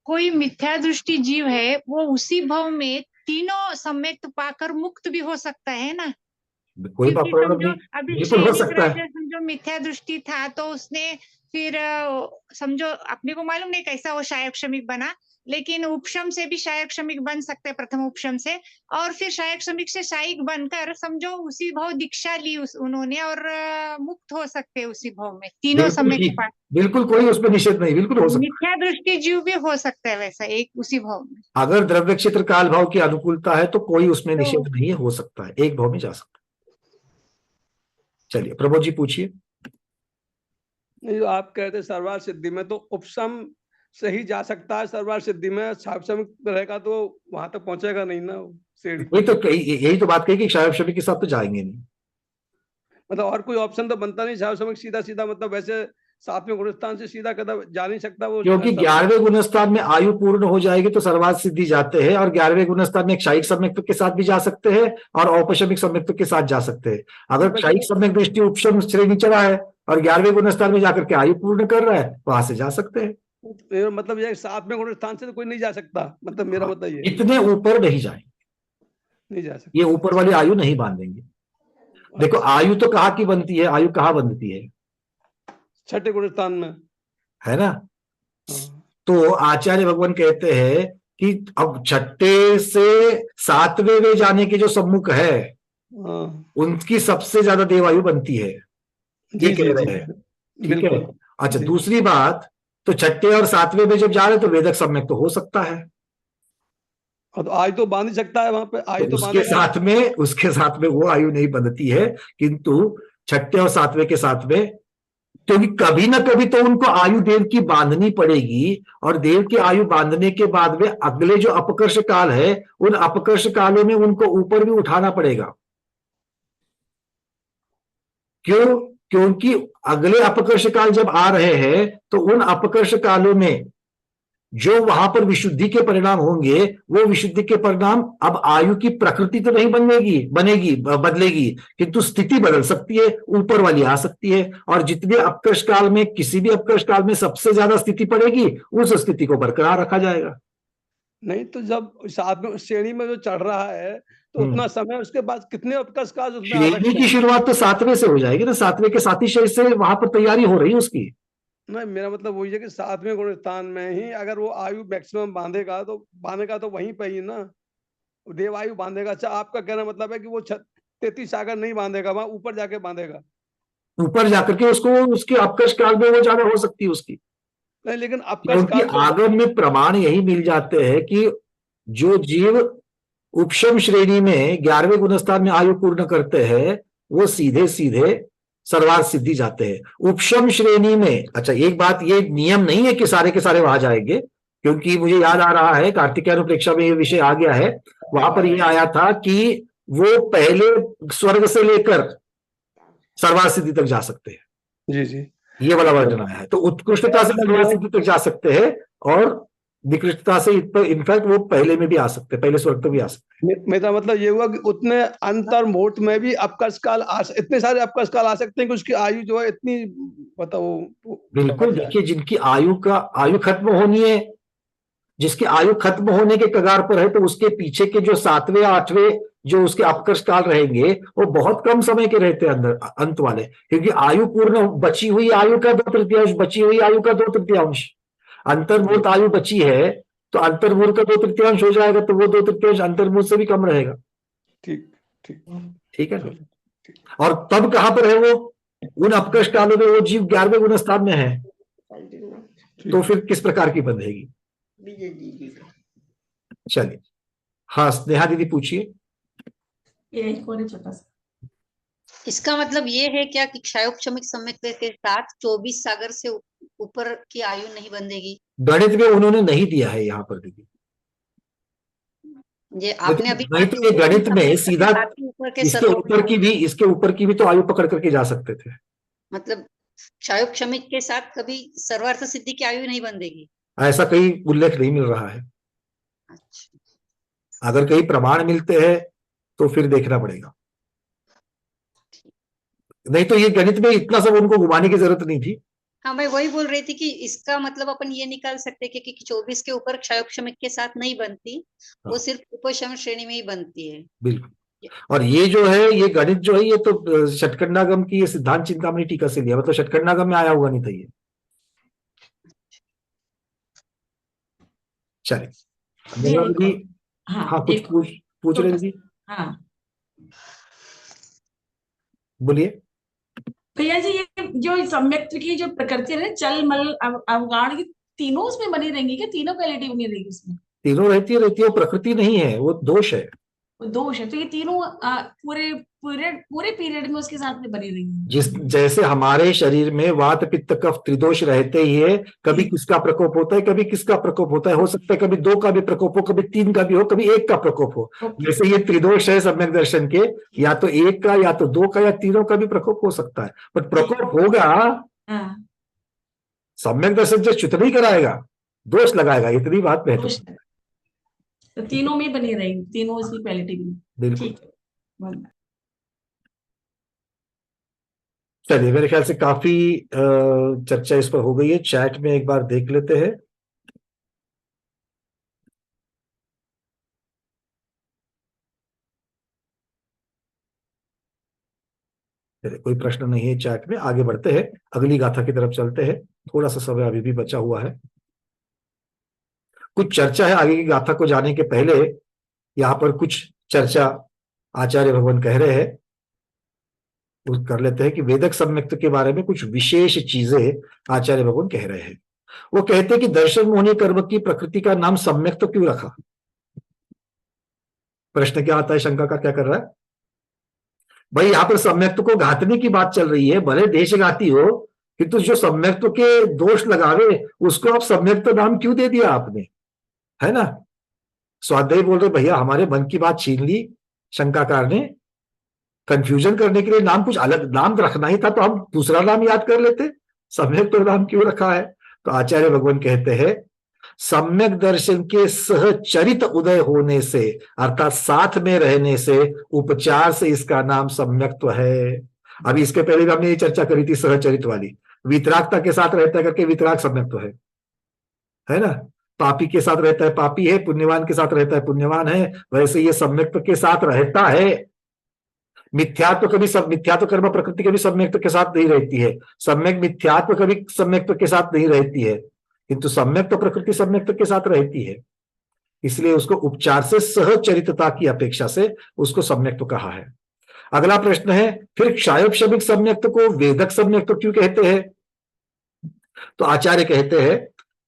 N: कोई मिथ्या दृष्टि जीव है, वो उसी भव में तीनों सम्यक पाकर मुक्त भी हो सकता है ना।
A: कोई
N: क्योंकि
A: प्रॉब्लम
N: समझो
A: नहीं,
N: अभी
A: बिल्कुल हो
N: शैनिक
A: सकता है।
N: राजा समझो मिथ्या दृष्टि था, तो उसने फिर समझो अपने को मालूम नहीं कैसा वो शायक्षमिक बना, लेकिन उपशम से भी शायक्षमिक बन सकते, प्रथम उपशम से, और फिर शायक्षमिक से शायिक बनकर समझो उसी भाव दीक्षा ली उन्होंने, और मुक्त हो सकते उसी भाव में तीनों
A: बिल्कुल
N: सम्यक
A: ठीक,
N: पाठ।
A: बिल्कुल कोई उसमें निषेध नहीं, बिल्कुल हो सकता
N: मिथ्या दृष्टि जीव भी हो सकता है वैसा एक उसी भाव में।
A: है। अगर द्रव्य क्षेत्र काल भाव की अनुकूलता है तो कोई उसमें
N: तो-
A: निषेध नहीं है, हो सकता है, एक भाव में जा सकता है। चलिए प्रमोद जी पूछिए।
D: जो आप कहते सर्वार सिद्धि में तो उपशम से ही जा सकता है, सर्वार सिद्धि में शायक्षमिक रहेगा तो वहां तक पहुंचेगा नहीं ना वो सीढ़ी।
A: वही तो यही तो बात कही कि क्षायोपशमिक के साथ तो जाएंगे नहीं।
D: मतलब और कोई ऑप्शन तो बनता नहीं, शायक्षमिक सीधा सीधा, मतलब वैसे 7वें गुणस्थान से सीधा कदम जा नहीं सकता वो,
A: क्योंकि 11वें गुणस्थान में आयु पूर्ण हो जाएगी तो सर्वार सिद्धि जाते हैं, और 11वें गुणस्थान में क्षायिक सम्यक्त्व के साथ भी जा सकते हैं और औपशमिक सम्यक्त्व के साथ जा सकते हैं। अगर क्षायिक सम्यक दृष्टि उपशम श्रेणी चढ़ा है और 11वें गुणस्थान में जाकर के आयु पूर्ण कर रहा है, वहां से जा सकते हैं।
D: मेरा मतलब ये 7वें गुणस्थान से तो कोई नहीं जा सकता, मतलब मेरा मतलब ये
A: इतने ऊपर नहीं जाएंगे,
D: नहीं जा सकता।
A: ये ऊपर वाली आयु नहीं बांधेंगे। देखो आयु तो कहाँ की बनती है, आयु कहाँ बनती है,
D: 6ठे गुणस्थान में,
A: है ना। तो आचार्य भगवान कहते हैं कि अब 6ठे से 7वें में जाने के जो सम्मुख है उनकी सबसे ज्यादा देवायु बनती है, ये कह रहे हैं। ठीक है। अच्छा, दूसरी बात, तो 6ठे और 7वें में जब जा रहे तो वेदक सम्यक तो हो सकता है,
D: और तो आयु तो बांध ही सकता है वहां पे, आयु तो
A: उसके साथ में वो आयु नहीं बनती है, किंतु 6ठे और 7वें के साथ में, क्योंकि कभी ना कभी तो उनको आयु देव की बांधनी पड़ेगी, और देव की आयु बांधने के बाद में अगले जो अपकर्ष काल है उन अपकर्ष कालों में उनको ऊपर भी उठाना पड़ेगा। क्यों? क्योंकि अगले अपकर्ष काल जब आ रहे हैं तो उन अपकर्ष कालों में जो वहां पर विशुद्धि के परिणाम होंगे, वो विशुद्धि के परिणाम अब आयु की प्रकृति तो नहीं बदलेगी, किंतु स्थिति बदल सकती है, ऊपर वाली आ सकती है, और जितने अपकर्ष काल में, किसी भी अपकर्ष काल में सबसे ज्यादा स्थिति पड़ेगी उस स्थिति को बरकरार रखा जाएगा।
D: नहीं तो जब सातवें श्रेणी में जो चढ़ रहा है तो उतना समय उसके बाद कितने उत्कर्ष काल उसमें आ
A: श्रेणी
D: सकते
A: की
D: हैं?
A: शुरुआत तो 7वें से हो जाएगी ना, 7वें के साथी शेष से वहां पर तैयारी हो रही है उसकी।
D: नहीं, मेरा मतलब वही है कि 7वें गुण स्थान में ही अगर वो आयु मैक्सिमम बांधेगा तो वहीं पे ही ना देव आयु बांधेगा। अच्छा, आपका कहना मतलब है कि वो 33 सागर नहीं बांधेगा, वहां ऊपर जाके बांधेगा।
A: ऊपर जाकर के उसको उसके अपकर्ष काल में वो ज्यादा हो सकती है उसकी,
D: नहीं, लेकिन अपकर्ष
A: क्योंकि
D: काल तो
A: आगम में प्रमाण यही मिल जाते हैं कि जो जीव उपशम श्रेणी में 11वें गुणस्थान में आयु पूर्ण करते हैं वो सीधे सीधे सर्वार्थ सिद्धि जाते हैं। उपशम श्रेणी में, अच्छा एक बात, ये नियम नहीं है कि सारे के सारे वहां जाएंगे, क्योंकि मुझे याद आ रहा है कार्तिकेयानुप्रेक्षा में ये विषय आ गया है, वहां पर ये आया था कि वो पहले स्वर्ग से लेकर सर्वार्थ सिद्धि तक जा सकते हैं।
D: जी जी,
A: ये वाला वर्णन आया है। तो उत्कृष्टता से सर्वार्थ सिद्धि तक जा सकते हैं और निकृष्टता से इनफैक्ट वो पहले में भी आ सकते हैं, पहले स्वर्ग तक भी आ सकते हैं।
D: मेरा मतलब ये हुआ कि उतने अंतर्मुहूर्त में भी अपकर्ष काल इतने सारे अपकर्ष काल आ सकते हैं कि उसकी आयु जो है इतनी बताओ।
A: बिल्कुल, देखिए जिनकी आयु खत्म होनी है, जिसकी आयु खत्म होने के कगार पर है, तो उसके पीछे के जो 7वें 8वें जो उसके अपकर्ष काल रहेंगे वो बहुत कम समय के रहते हैं अंदर अंत वाले, क्योंकि आयु पूर्ण बची हुई आयु का 2/3, बची हुई आयु का 2/3, अंतर्मूर्त आयु बची है तो अंतर्मूर्त का 2/3 हो जाएगा, तो वो 2/3 अंतर्मूर्त से भी कम रहेगा।
D: ठीक ठीक
A: ठीक है ना। और तब कहां पर है वो, उन अपकर्ष कालों में वो जीव 11वें गुणस्थान में है, तो फिर किस प्रकार की बंधेगी। चलिए, हाँ स्नेहा दीदी पूछिए।
H: ये एक और छोटा सा,
O: इसका मतलब ये है क्या कि क्षयोपशमिक सम्यक के साथ 24 सागर से ऊपर की आयु नहीं बंधेगी?
A: गणित में उन्होंने नहीं दिया है यहाँ पर दीदी,
O: ये आपने अभी
A: नहीं तो ये गणित में सीधा
O: ऊपर के
A: इसके ऊपर की भी तो आयु पकड़ करके जा सकते थे।
O: मतलब क्षयोपशमिक के साथ कभी सर्वार्थ सिद्धि की आयु नहीं बंधेगी,
A: ऐसा कहीं उल्लेख नहीं मिल रहा है। अगर कहीं प्रमाण मिलते हैं तो फिर देखना पड़ेगा, नहीं तो ये गणित में इतना सब उनको घुमाने की जरूरत नहीं थी।
O: हाँ, मैं वही बोल रही थी कि इसका मतलब अपन ये निकाल सकते हैं कि 24 के ऊपर क्षयोपशमिक के साथ नहीं बनती, वो सिर्फ उपशम श्रेणी में ही बनती है।
A: बिल्कुल, और ये जो है ये गणित जो है ये तो षटखंडागम की ये सिद्धांत चिंतामणि टीका से लिया, मतलब षटखंडागम में आया हुआ नहीं था ये। चलिए, हाँ कुछ पूछ रहे थी,
H: हाँ
A: बोलिए।
H: भैया जी, ये जो सम्यक्त की जो प्रकृति है चल मल अवगाढ़ की तीनों उसमें बनी रहेंगी क्या? तीनों क्वालिटी बनी रहेगी उसमें?
A: तीनों रहती है, प्रकृति नहीं है, वो दोष है।
H: वो दोष है, तो ये तीनों पूरे पूरे पीरियड में उसके साथ में बनी रहेंगी।
A: जैसे हमारे शरीर में वात पित्त कफ त्रिदोष रहते ही है, कभी किसका प्रकोप होता है, कभी किसका प्रकोप होता है, हो सकता है कभी 2 का भी प्रकोप हो, कभी 3 का भी हो, कभी 1 का प्रकोप हो। जैसे ये त्रिदोष है सम्यक दर्शन के, या तो 1 का या तो 2 का या तीनों का भी प्रकोप हो सकता है, बट प्रकोप होगा। सम्यक दर्शन से च्युत नहीं कराएगा, दोष लगाएगा, इतनी बात बेहतर।
H: तो तीनों में बनी रहेंगी, तीनों इसकी क्वालिटी में।
A: बिल्कुल। चलिए, मेरे ख्याल से काफी चर्चा इस पर हो गई है। चैट में एक बार देख लेते हैं। कोई प्रश्न नहीं है चैट में, आगे बढ़ते हैं, अगली गाथा की तरफ चलते हैं। थोड़ा सा समय अभी भी बचा हुआ है, कुछ चर्चा है आगे की गाथा को जाने के पहले। यहाँ पर कुछ चर्चा आचार्य भगवान कह रहे हैं, कर लेते हैं कि वेदक सम्यक्त के बारे में कुछ विशेष चीजें आचार्य भगवान कह रहे हैं। वो कहते हैं कि दर्शन मोहनी कर्म की प्रकृति का नाम सम्यक्त क्यों रखा। प्रश्न क्या आता है, शंका का क्या कर रहा है भाई, यहाँ पर सम्यक्त को घातने की बात चल रही है, भले देश घाती हो, किंतु जो सम्यक्त के दोष लगावे उसको आप सम्यक्त नाम क्यों दे दिया आपने, है ना। स्वाध्याय बोल रहे भैया हमारे मन की बात छीन ली शंकाकार ने, कंफ्यूजन करने के लिए नाम कुछ अलग नाम रखना ही था तो हम दूसरा नाम याद कर लेते, सम्यक तो नाम क्यों रखा है। तो आचार्य भगवान कहते हैं सम्यक दर्शन के सहचरित उदय होने से, अर्थात साथ में रहने से, उपचार से इसका नाम सम्यक्त्व है। अभी इसके पहले भी हमने ये चर्चा करी थी सहचरित वाली, वितरागता के साथ रहता करके वितराग सम्यक्त्व है ना। पापी के साथ रहता है पापी है, पुण्यवान के साथ रहता है पुण्यवान है, वैसे ये सम्यक्त्व के साथ रहता है। मिथ्यात्व कर्म प्रकृति कभी सम्यक्त्व के साथ नहीं रहती है, सम्यक मिथ्यात्व कभी सम्यक्त्व के साथ नहीं रहती है, किंतु सम्यक्त्व प्रकृति सम्यक्त्व के साथ रहती है। इसलिए उसको उपचार से सहचरितता की अपेक्षा से उसको सम्यक्त्व कहा है। अगला प्रश्न है, फिर क्षायोपशमिक सम्यक्त्व को वेदक सम्यक्त्व क्यों कहते हैं? तो आचार्य कहते हैं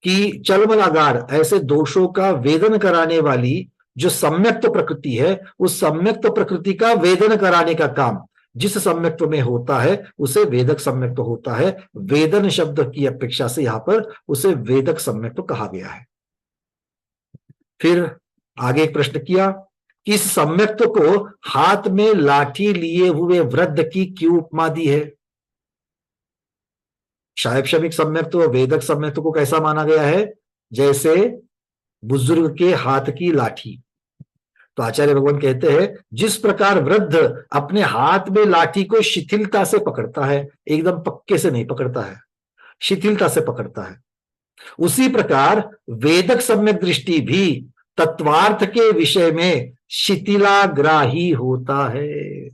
A: कि चलमलागार ऐसे दोषों का वेदन कराने वाली जो सम्यक्त्व प्रकृति है, उस सम्यक्त्व प्रकृति का वेदन कराने का काम जिस सम्यक्त्व में होता है उसे वेदक सम्यक्त्व होता है। वेदन शब्द की अपेक्षा से यहां पर उसे वेदक सम्यक्त्व कहा गया है। फिर आगे एक प्रश्न किया कि इस सम्यक्त्व को हाथ में लाठी लिए हुए वृद्ध की क्यों उपमा दी है? क्षायोपशमिक सम्यक्त्व वेदक सम्यक्त्व को कैसा माना गया है? जैसे बुजुर्ग के हाथ की लाठी। तो आचार्य भगवान कहते हैं जिस प्रकार वृद्ध अपने हाथ में लाठी को शिथिलता से पकड़ता है, एकदम पक्के से नहीं पकड़ता है, शिथिलता से पकड़ता है, उसी प्रकार वेदक सम्यक दृष्टि भी तत्वार्थ के विषय में शिथिलाग्राही होता है।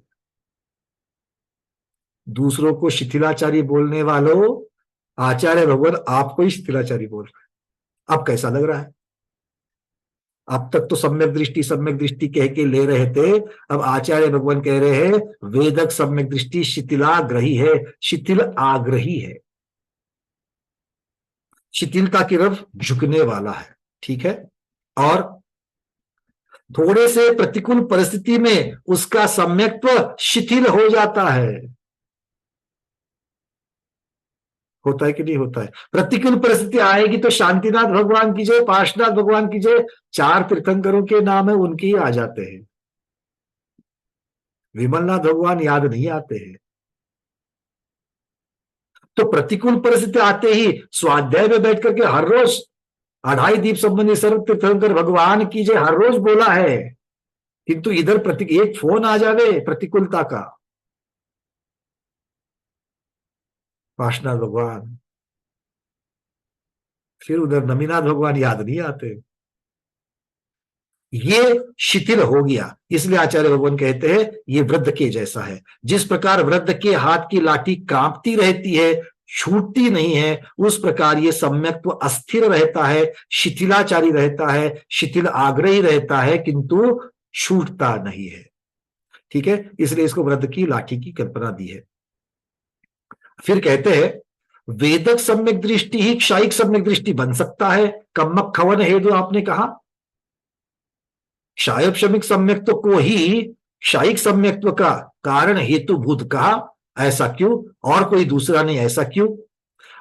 A: दूसरों को शिथिलाचारी बोलने वालों, आचार्य भगवान आपको ही शिथिलाचारी बोल रहे हैं। अब कैसा लग रहा है? अब तक तो सम्यक दृष्टि कह के ले रहे थे, अब आचार्य भगवान कह रहे हैं वेदक सम्यक दृष्टि शिथिलाग्रही है, शिथिल आग्रही है, शिथिलता की तरफ झुकने वाला है। ठीक है, और थोड़े से प्रतिकूल परिस्थिति में उसका सम्यक्त्व शिथिल हो जाता है। होता है कि नहीं होता है? प्रतिकूल परिस्थिति आएगी तो शांतिनाथ भगवान की जय, पार्श्वनाथ भगवान की जय, 4 तीर्थंकरों के नाम है उनके ही आ जाते हैं। विमलनाथ भगवान याद नहीं आते हैं। तो प्रतिकूल परिस्थिति आते ही स्वाध्याय में बैठ करके हर रोज 2.5 दीप संबंधी सर्व तीर्थंकर भगवान की जय हर रोज बोला है, किंतु इधर एक फोन आ जावे प्रतिकूलता का, पार्श्वनाथ भगवान, फिर उधर नमीनाथ भगवान याद नहीं आते। ये शिथिल हो गया, इसलिए आचार्य भगवान कहते हैं ये वृद्ध के जैसा है। जिस प्रकार वृद्ध के हाथ की लाठी कांपती रहती है, छूटती नहीं है, उस प्रकार ये सम्यक्त्व अस्थिर रहता है, शिथिलाचारी रहता है, शिथिल आग्रही रहता है, किंतु छूटता नहीं है। ठीक है, इसलिए इसको वृद्ध की लाठी की कल्पना दी है। फिर कहते हैं वेदक सम्यक दृष्टि ही क्षायिक सम्यक दृष्टि बन सकता है। कम्मक खवन हेतु आपने कहा, क्षायोपशमिक सम्यक्त्व को ही क्षायिक सम्यक्त्व का कारण हेतुभूत कहा। ऐसा क्यों? और कोई दूसरा नहीं, ऐसा क्यों?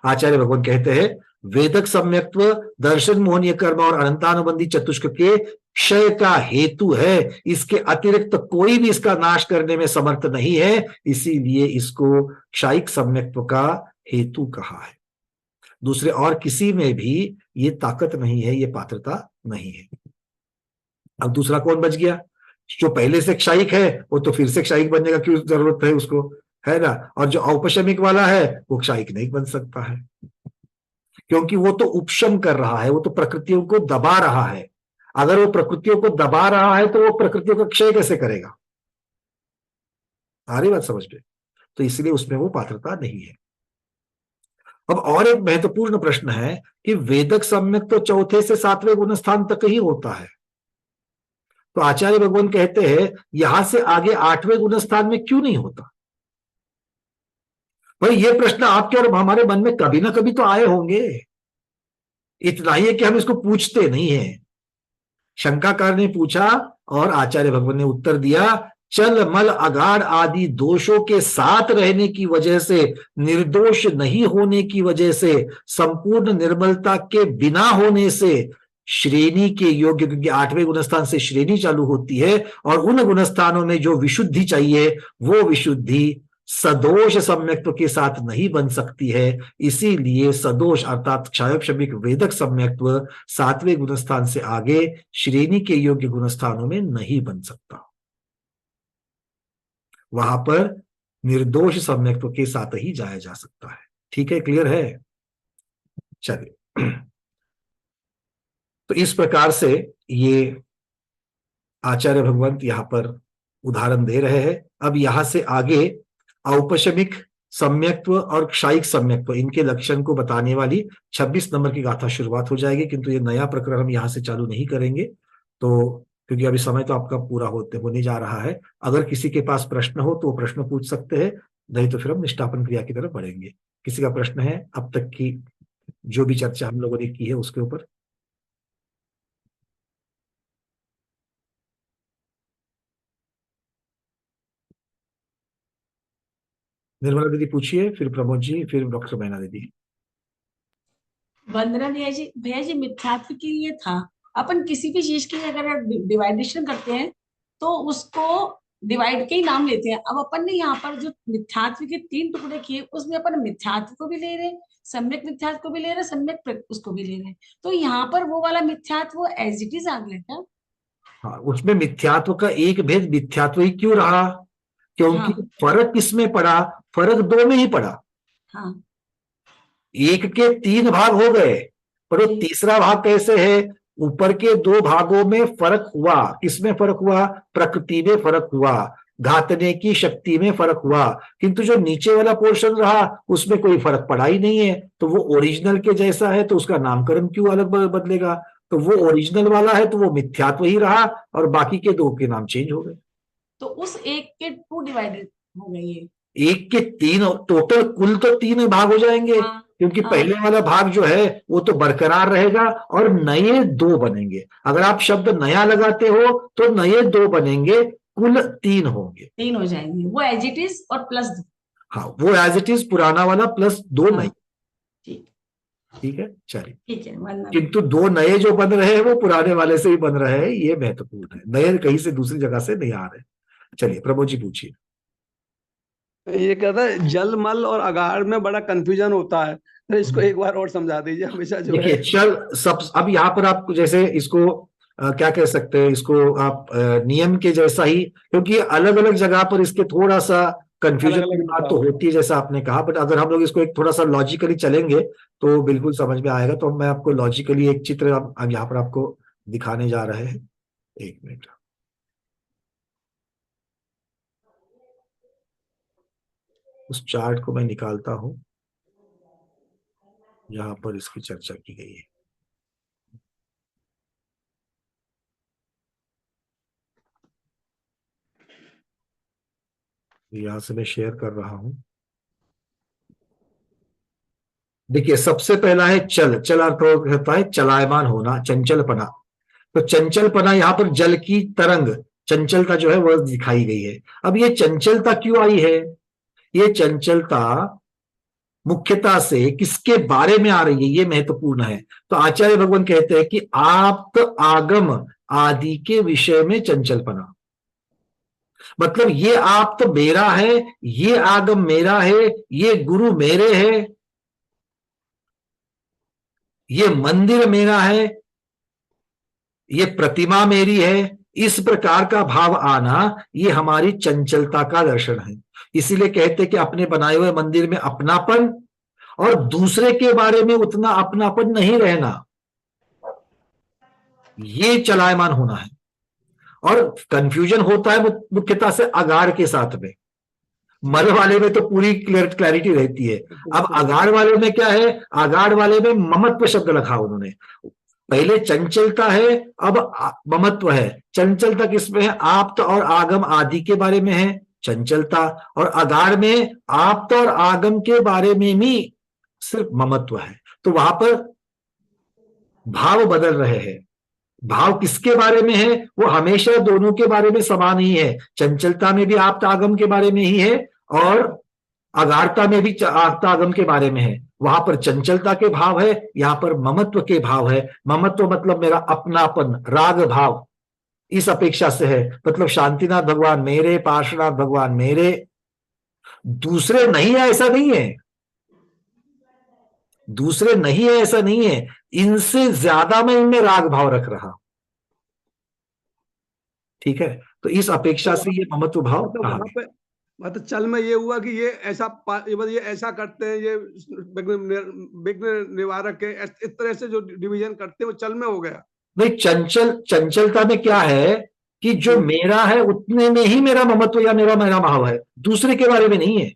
A: आचार्य भगवान कहते हैं वेदक सम्यक्त्व दर्शन मोहनीय कर्म और अनंतानुबंधी चतुष्क के क्षय का हेतु है, इसके अतिरिक्त कोई भी इसका नाश करने में समर्थ नहीं है, इसीलिए इसको क्षायिक सम्यक्त्व का हेतु कहा है। दूसरे और किसी में भी ये ताकत नहीं है, ये पात्रता नहीं है। अब दूसरा कौन बच गया? जो पहले से क्षायिक है वो तो फिर से क्षायिक बनने का क्यों जरूरत है उसको, है ना? और जो औपशमिक वाला है वो क्षायिक नहीं बन सकता है, क्योंकि वो तो उपशम कर रहा है, वो तो प्रकृतियों को दबा रहा है। अगर वो प्रकृतियों को दबा रहा है तो वो प्रकृतियों का क्षय कैसे करेगा? आ रही बात समझ में? तो इसलिए उसमें वो पात्रता नहीं है। अब और एक महत्वपूर्ण प्रश्न है कि वेदक सम्यक तो 4 से 7वें गुणस्थान तक ही होता है, तो आचार्य भगवान कहते हैं यहां से आगे 8वें गुणस्थान में क्यों नहीं होता? भाई ये प्रश्न आपके और हमारे मन में कभी ना कभी तो आए होंगे। इतना ही है कि हम इसको पूछते नहीं है। शंकाकार ने पूछा और आचार्य भगवान ने उत्तर दिया, चल मल अगाड़ आदि दोषों के साथ रहने की वजह से, निर्दोष नहीं होने की वजह से, संपूर्ण निर्मलता के बिना होने से श्रेणी के योग्य, क्योंकि 8वें गुणस्थान से श्रेणी चालू होती है और उन गुणस्थानों में जो विशुद्धि चाहिए वो विशुद्धि सदोष सम्यक्त्व के साथ नहीं बन सकती है। इसीलिए सदोष अर्थात क्षायोपशमिक वेदक सम्यक्त्व 7वें गुणस्थान से आगे श्रेणी के योग्य गुणस्थानों में नहीं बन सकता। वहां पर निर्दोष सम्यक्त्व के साथ ही जाया जा सकता है। ठीक है, क्लियर है? चलिए तो इस प्रकार से ये आचार्य भगवंत यहाँ पर उदाहरण दे रहे हैं। अब यहां से आगे औपशमिक सम्यक्त्व और क्षायिक सम्यक्त्व, इनके लक्षण को बताने वाली 26 नंबर की गाथा शुरुआत हो जाएगी, किंतु ये नया प्रकरण हम यहाँ से चालू नहीं करेंगे, तो क्योंकि अभी समय तो आपका पूरा होने जा रहा है। अगर किसी के पास प्रश्न हो तो वो प्रश्न पूछ सकते हैं, नहीं तो फिर हम निष्ठापन क्रिया की तरफ बढ़ेंगे। किसी का प्रश्न है अब तक की जो भी चर्चा हम लोगों ने की है उसके ऊपर? निर्मला दीदी पूछिए, फिर प्रमोद जी, फिर डॉक्टर मैना दीदी।
H: वंदना भैया जी मिथ्यात्व के लिए था, अपन किसी भी चीज की अगर डिवाइडेशन करते हैं तो उसको डिवाइड के ही नाम लेते हैं। अब अपन ने यहाँ पर जो मिथ्यात्व के 3 टुकड़े किए, उसमें अपन मिथ्यात्व को भी ले रहे हैं, सम्यक मिथ्यात्व को भी ले रहे हैं, सम्यक उसको भी ले रहे हैं। तो यहाँ पर वो वाला मिथ्यात्व एज इट इज आ गया क्या?
A: हाँ, उसमें मिथ्यात्व का एक भेद मिथ्यात्व ही क्यों रहा? क्योंकि फर्क किसमें पड़ा? फर्क 2 में ही पड़ा।
H: हाँ।
A: एक के 3 भाग हो गए, पर वो तीसरा भाग कैसे है? ऊपर के 2 भागों में फर्क हुआ। किसमें फर्क हुआ? प्रकृति में फर्क हुआ, घातने की शक्ति में फर्क हुआ, किंतु जो नीचे वाला पोर्शन रहा उसमें कोई फर्क पड़ा ही नहीं है। तो वो ओरिजिनल के जैसा है, तो उसका नामकरण क्यों अलग बदलेगा? तो वो ओरिजिनल वाला है तो वो मिथ्यात्व ही रहा, और बाकी के 2 के नाम चेंज हो गए।
H: तो उस एक के 2 डिवाइडेड हो गए, ये
A: एक के 3 टोटल, कुल तो 3 भाग हो जाएंगे।
H: हाँ,
A: क्योंकि
H: हाँ।
A: पहले वाला भाग जो है वो तो बरकरार रहेगा और नए 2 बनेंगे। अगर आप शब्द नया लगाते हो तो नए 2 बनेंगे, कुल 3 होंगे।
H: 3 हो जाएंगे, वो एज इट इज और प्लस 2।
A: हाँ, वो एज इट इज पुराना वाला प्लस 2 नए। ठीक है, चलिए।
H: ठीक है, वरना
A: किंतु 2 नए जो बन रहे हैं वो पुराने वाले से ही बन रहे हैं, ये महत्वपूर्ण है। नए कहीं से दूसरी जगह से नहीं आ रहे। चलिए प्रभु जी पूछिए।
D: ये कहता है जल मल और अगार में बड़ा कंफ्यूजन होता है, तो इसको एक बार और समझा दीजिए। हमेशा जो
A: देखिए
D: है
A: चल सब, अब यहाँ पर आप जैसे इसको क्या कह सकते हैं, इसको आप नियम के जैसा ही, क्योंकि अलग अलग जगह पर इसके थोड़ा सा कंफ्यूजन की बात तो होती है जैसा आपने कहा, बट अगर हम लोग इसको एक थोड़ा सा लॉजिकली चलेंगे तो बिल्कुल समझ में आएगा। तो मैं आपको लॉजिकली एक चित्र अब यहाँ पर आपको दिखाने जा रहे हैं। 1 मिनट, उस चार्ट को मैं निकालता हूं जहां पर इसकी चर्चा की गई है। यहां से मैं शेयर कर रहा हूं। देखिए सबसे पहला है चल। चल अर्थ होता है चलायमान होना, चंचलपना। तो चंचलपना यहाँ पर जल की तरंग, चंचलता जो है वह दिखाई गई है। अब ये चंचलता क्यों आई है? ये चंचलता मुख्यता से किसके बारे में आ रही है, ये महत्वपूर्ण है। तो आचार्य भगवान कहते हैं कि आप्त आगम आदि के विषय में चंचलपना, मतलब ये आप्त मेरा है, ये आगम मेरा है, ये गुरु मेरे है, ये मंदिर मेरा है, ये प्रतिमा मेरी है, इस प्रकार का भाव आना ये हमारी चंचलता का दर्शन है। इसीलिए कहते हैं कि अपने बनाए हुए मंदिर में अपनापन और दूसरे के बारे में उतना अपनापन नहीं रहना, ये चलायमान होना है। और कंफ्यूजन होता है मुख्यतः से अगार के साथ में। मल वाले में तो पूरी क्लैरिटी रहती है। अब अगाड़ वाले में क्या है? अगाड़ वाले में ममत्व शब्द रखा उन्होंने। पहले चंचलता है, अब ममत्व है। चंचलता किसमें है? आप्त और आगम आदि के बारे में है चंचलता, और अगाड़ में आप्त और आगम के बारे में भी सिर्फ ममत्व है। तो वहां पर भाव बदल रहे हैं। भाव किसके बारे में है? वो हमेशा दोनों के बारे में समान ही है। चंचलता में भी आप्त आगम के बारे में ही है और अगारता में भी आप्त आगम के बारे में है। वहां पर चंचलता के भाव है, यहां पर ममत्व के भाव है। ममत्व मतलब मेरा अपनापन, राग भाव इस अपेक्षा से है। मतलब शांतिनाथ भगवान मेरे, पार्श्वनाथ भगवान मेरे, दूसरे नहीं है ऐसा नहीं है, दूसरे नहीं है ऐसा नहीं है, इनसे ज्यादा मैं इनमें राग भाव रख रहा। ठीक है, तो इस अपेक्षा से ये ममत्व भाव कहा गया।
D: मतलब चल में ये हुआ कि ये ऐसा करते हैं, ये विघ्न निवारक के, इस तरह से जो डिवीजन करते हैं वो चल में हो गया।
A: भाई चंचलता में क्या है कि जो मेरा है उतने में ही मेरा ममत्व या मेरा भाव है, दूसरे के बारे में नहीं है।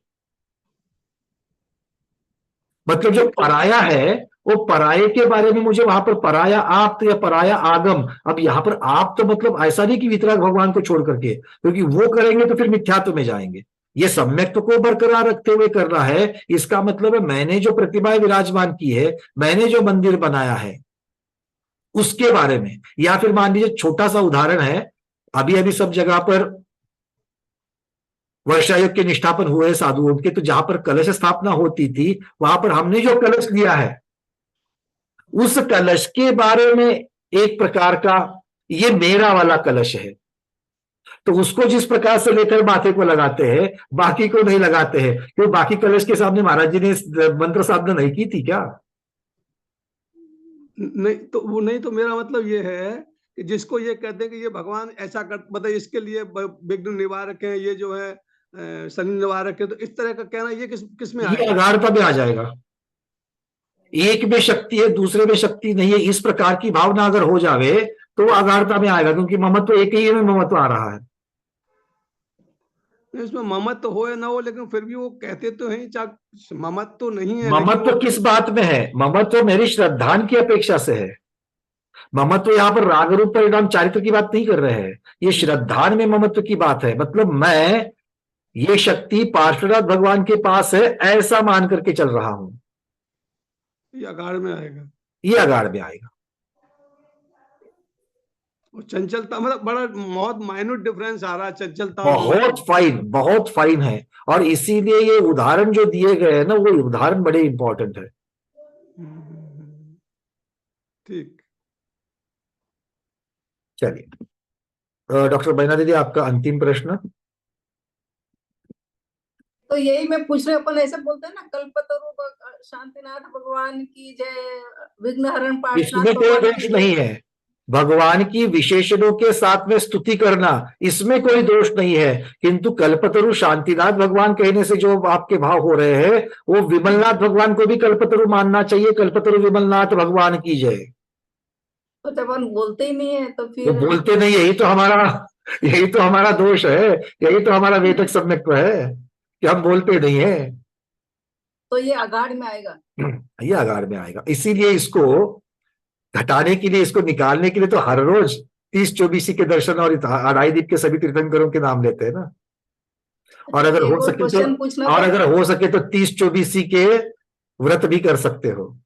A: मतलब जो पराया है वो पराये के बारे में मुझे वहां पर पराया आप्त या पराया आगम, अब यहां पर आप तो मतलब ऐसा नहीं कि वितराग भगवान को छोड़ करके, क्योंकि वो करेंगे तो फिर मिथ्यात्व में जाएंगे। ये सम्यक्त्व को बरकरार रखते हुए करना है। इसका मतलब है मैंने जो प्रतिमाएं विराजमान की है, मैंने जो मंदिर बनाया है उसके बारे में। या फिर मान लीजिए छोटा सा उदाहरण है, अभी अभी सब जगह पर वर्षायोग के निष्ठापन हुए साधुओं के, तो जहां पर कलश स्थापना होती थी वहां पर हमने जो कलश लिया है उस कलश के बारे में एक प्रकार का ये मेरा वाला कलश है, तो उसको जिस प्रकार से लेकर माथे को लगाते हैं बाकी को नहीं लगाते हैं। क्यों? बाकी कलश के सामने महाराज जी ने मंत्र साधना नहीं की थी क्या?
D: नहीं तो वो नहीं, तो मेरा मतलब ये है कि जिसको ये कहते हैं कि ये भगवान ऐसा कर, मतलब इसके लिए विघ्न निवारक है, ये जो है शनि निवारक है, तो इस तरह का कहना ये किस में
A: ये अगारता में आ जाएगा। एक में शक्ति है दूसरे में शक्ति नहीं है, इस प्रकार की भावना अगर हो जावे तो वो अगारता में आएगा, क्योंकि ममत्व एक ही में ममत्व आ रहा है।
D: इसमें ममत्व हो या ना हो, लेकिन फिर भी वो कहते तो हैं चाहे ममत्व तो नहीं है।
A: ममत्व किस बात में है? ममत्व मेरी श्रद्धान की अपेक्षा से है। ममत्व यहाँ पर राग रूप परिणाम चारित्र की बात नहीं कर रहे हैं, ये श्रद्धान में ममत्व की बात है। मतलब मैं ये शक्ति पार्श्वनाथ भगवान के पास है ऐसा मान करके चल रहा हूं,
D: ये अगाड़ में आएगा,
A: ये अगाड़ में आएगा।
D: चंचलता मतलब बड़ा बहुत माइन्यूट डिफरेंस आ रहा है चंचलता,
A: बहुत फाइन है। और इसीलिए ये उदाहरण जो दिए गए हैं ना, वो उदाहरण बड़े इंपॉर्टेंट है।
D: ठीक,
A: चलिए डॉक्टर बैना दीदी, आपका अंतिम प्रश्न।
L: तो यही मैं पूछ रही हूँ, अपन ऐसे बोलते हैं ना कल्पतरु शांतिनाथ भगवान की जय, विघ्नहरण
A: इसमें कोई दोष नहीं है। भगवान की विशेषणों के साथ में स्तुति करना इसमें कोई दोष नहीं है, किंतु कल्पतरु शांतिनाथ भगवान कहने से जो आपके भाव हो रहे हैं वो विमलनाथ भगवान को भी कल्पतरु मानना चाहिए। कल्पतरु विमलनाथ भगवान की जय।
L: तो जब हम बोलते ही नहीं है तो फिर
A: तो बोलते नहीं, यही तो हमारा दोष है, यही तो हमारा वेदक सम्यक्त्व है कि हम बोलते नहीं है।
L: तो ये अगाड़ में आएगा,
A: ये अगाड़ में आएगा। इसीलिए इसको घटाने के लिए, इसको निकालने के लिए तो हर रोज 30-24 के दर्शन और अढ़ाई दीप के सभी तीर्थंकरों के नाम लेते हैं ना। और अगर हो सके तो 30-24 के व्रत भी कर सकते हो।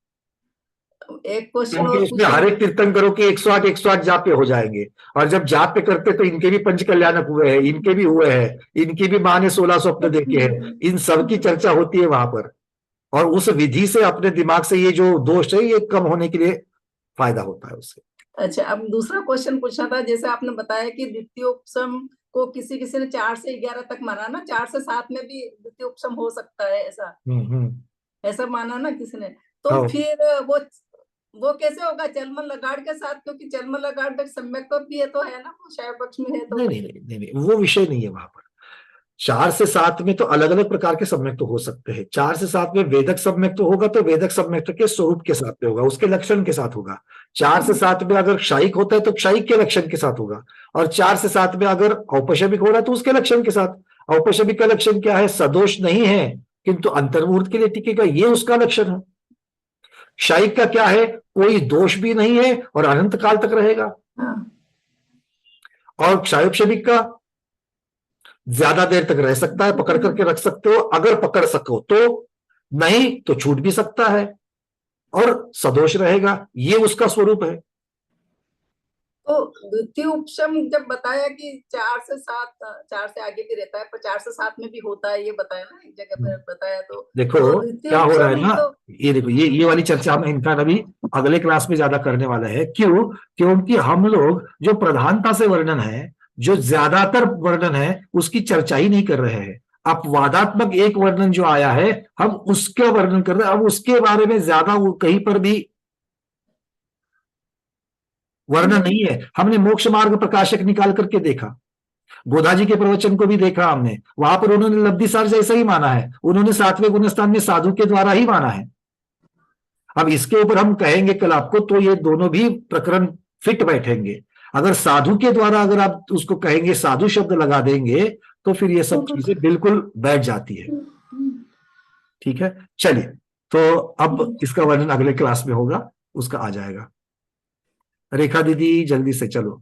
L: एक क्वेश्चन
A: क्योंकि इसमें हर एक तीर्थंकरों के 108 जाप पे हो जाएंगे। और जब जाप पे करते तो इनके भी पंच कल्याणक हुए हैं, इनके भी हुए हैं, इनकी भी माँ ने 16 स्वप्न देखे हैं, इन सब की चर्चा होती है वहां पर। और उस विधि से अपने दिमाग से ये जो दोष है ये कम होने के लिए फायदा होता है उससे।
L: अच्छा, अब दूसरा क्वेश्चन पूछना था। जैसे आपने बताया कि द्वितीय उपसम को किसी ने 4 से 11 तक माना ना, 4 से 7 में भी द्वितीय उपसम हो सकता है, ऐसा माना ना किसी ने। तो फिर वो कैसे होगा चलमन लगाड़ के साथ? क्योंकि चलमन लगाड़ तक सम्यक भी है, तो है ना, वो शायद पक्ष में है। तो
A: नहीं, वो विषय नहीं है वहां पर। 4 से 7 में तो अलग अलग प्रकार के सम्यक्त हो सकते हैं। 4 से 7 में वेदक सम्यक्त होगा तो वेदक सम्यक्त के स्वरूप के साथ में होगा, उसके लक्षण के साथ होगा। 4 से 7 में अगर क्षयिक होता है तो क्षयिक के लक्षण के साथ होगा। और 4 से 7 में अगर औपशमिक हो रहा है तो उसके लक्षण के साथ। औपशमिक का लक्षण क्या है? सदोष नहीं है किंतु अंतर्मुहूर्त के लिए टिकेगा, ये उसका लक्षण है। क्षयिक का क्या है? कोई दोष भी नहीं है और अनंत काल तक रहेगा। और क्षयोपशमिक का ज्यादा देर तक रह सकता है, पकड़ करके रख सकते हो अगर पकड़ सको तो, नहीं तो छूट भी सकता है और सदोष रहेगा, ये उसका स्वरूप है।
L: तो द्वितीय उपशम जब बताया कि 4 से 7, 4 से आगे भी रहता है पर 4 से 7 में भी होता है, ये बताया ना एक जगह पर बताया। तो
A: देखो क्या हो रहा है ना, ये देखो ये वाली चर्चा हम इनका अभी अगले क्लास में ज्यादा करने वाला है। क्यों? क्योंकि हम लोग जो प्रधानता से वर्णन है, जो ज्यादातर वर्णन है, उसकी चर्चा ही नहीं कर रहे हैं। अपवादात्मक एक वर्णन जो आया है हम उसका वर्णन कर रहे हैं। अब उसके बारे में ज्यादा कहीं पर भी वर्णन नहीं है। हमने मोक्ष मार्ग प्रकाशक निकाल करके देखा, गोधा जी के प्रवचन को भी देखा हमने, वहां पर उन्होंने लब्धिसार जैसा ही माना है, उन्होंने 7वें गुणस्थान में साधु के द्वारा ही माना है। अब इसके ऊपर हम कहेंगे कल आपको, तो ये दोनों भी प्रकरण फिट बैठेंगे। अगर साधु के द्वारा अगर आप उसको कहेंगे, साधु शब्द लगा देंगे, तो फिर ये सब चीजें बिल्कुल बैठ जाती है। ठीक है, चलिए, तो अब इसका वर्णन अगले क्लास में होगा, उसका आ जाएगा। रेखा दीदी जल्दी से चलो।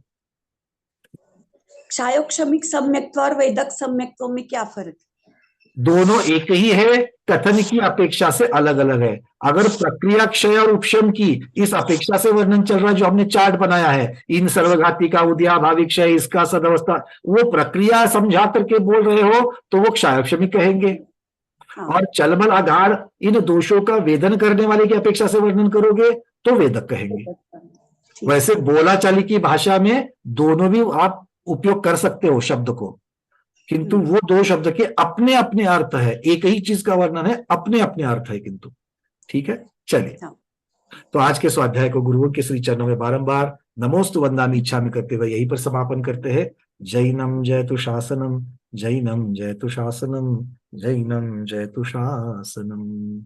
P: क्षायोक्षमिक सम्यक्त्व और वेदक सम्यक्त्व में क्या फर्क?
A: दोनों एक ही है, कथन की अपेक्षा से अलग अलग है। अगर प्रक्रिया क्षय और उपशम की इस अपेक्षा से वर्णन चल रहा है, जो हमने चार्ट बनाया है, इन सर्वघाती का उद्या भावी क्षय, इसका सदवस्था, वो प्रक्रिया समझा करके बोल रहे हो तो वो क्षायोक्षमिक कहेंगे। और चलमल आधार इन दोषों का वेदन करने वाले की अपेक्षा से वर्णन करोगे तो वेदक कहेंगे। वैसे बोला चाली की भाषा में दोनों भी आप उपयोग कर सकते हो शब्द को, किंतु वो दो शब्द के अपने अपने अर्थ है, एक ही चीज का वर्णन है, अपने अपने अर्थ है किंतु। ठीक है, चलिए, तो आज के स्वाध्याय को गुरुओं के श्री चरणों में बारंबार नमोस्तु वंदामि इच्छामि करते हुए यहीं पर समापन करते हैं। जैनम जयतु शासनम, जैनम जयतु शासनम, जैनम जयतु शासनम।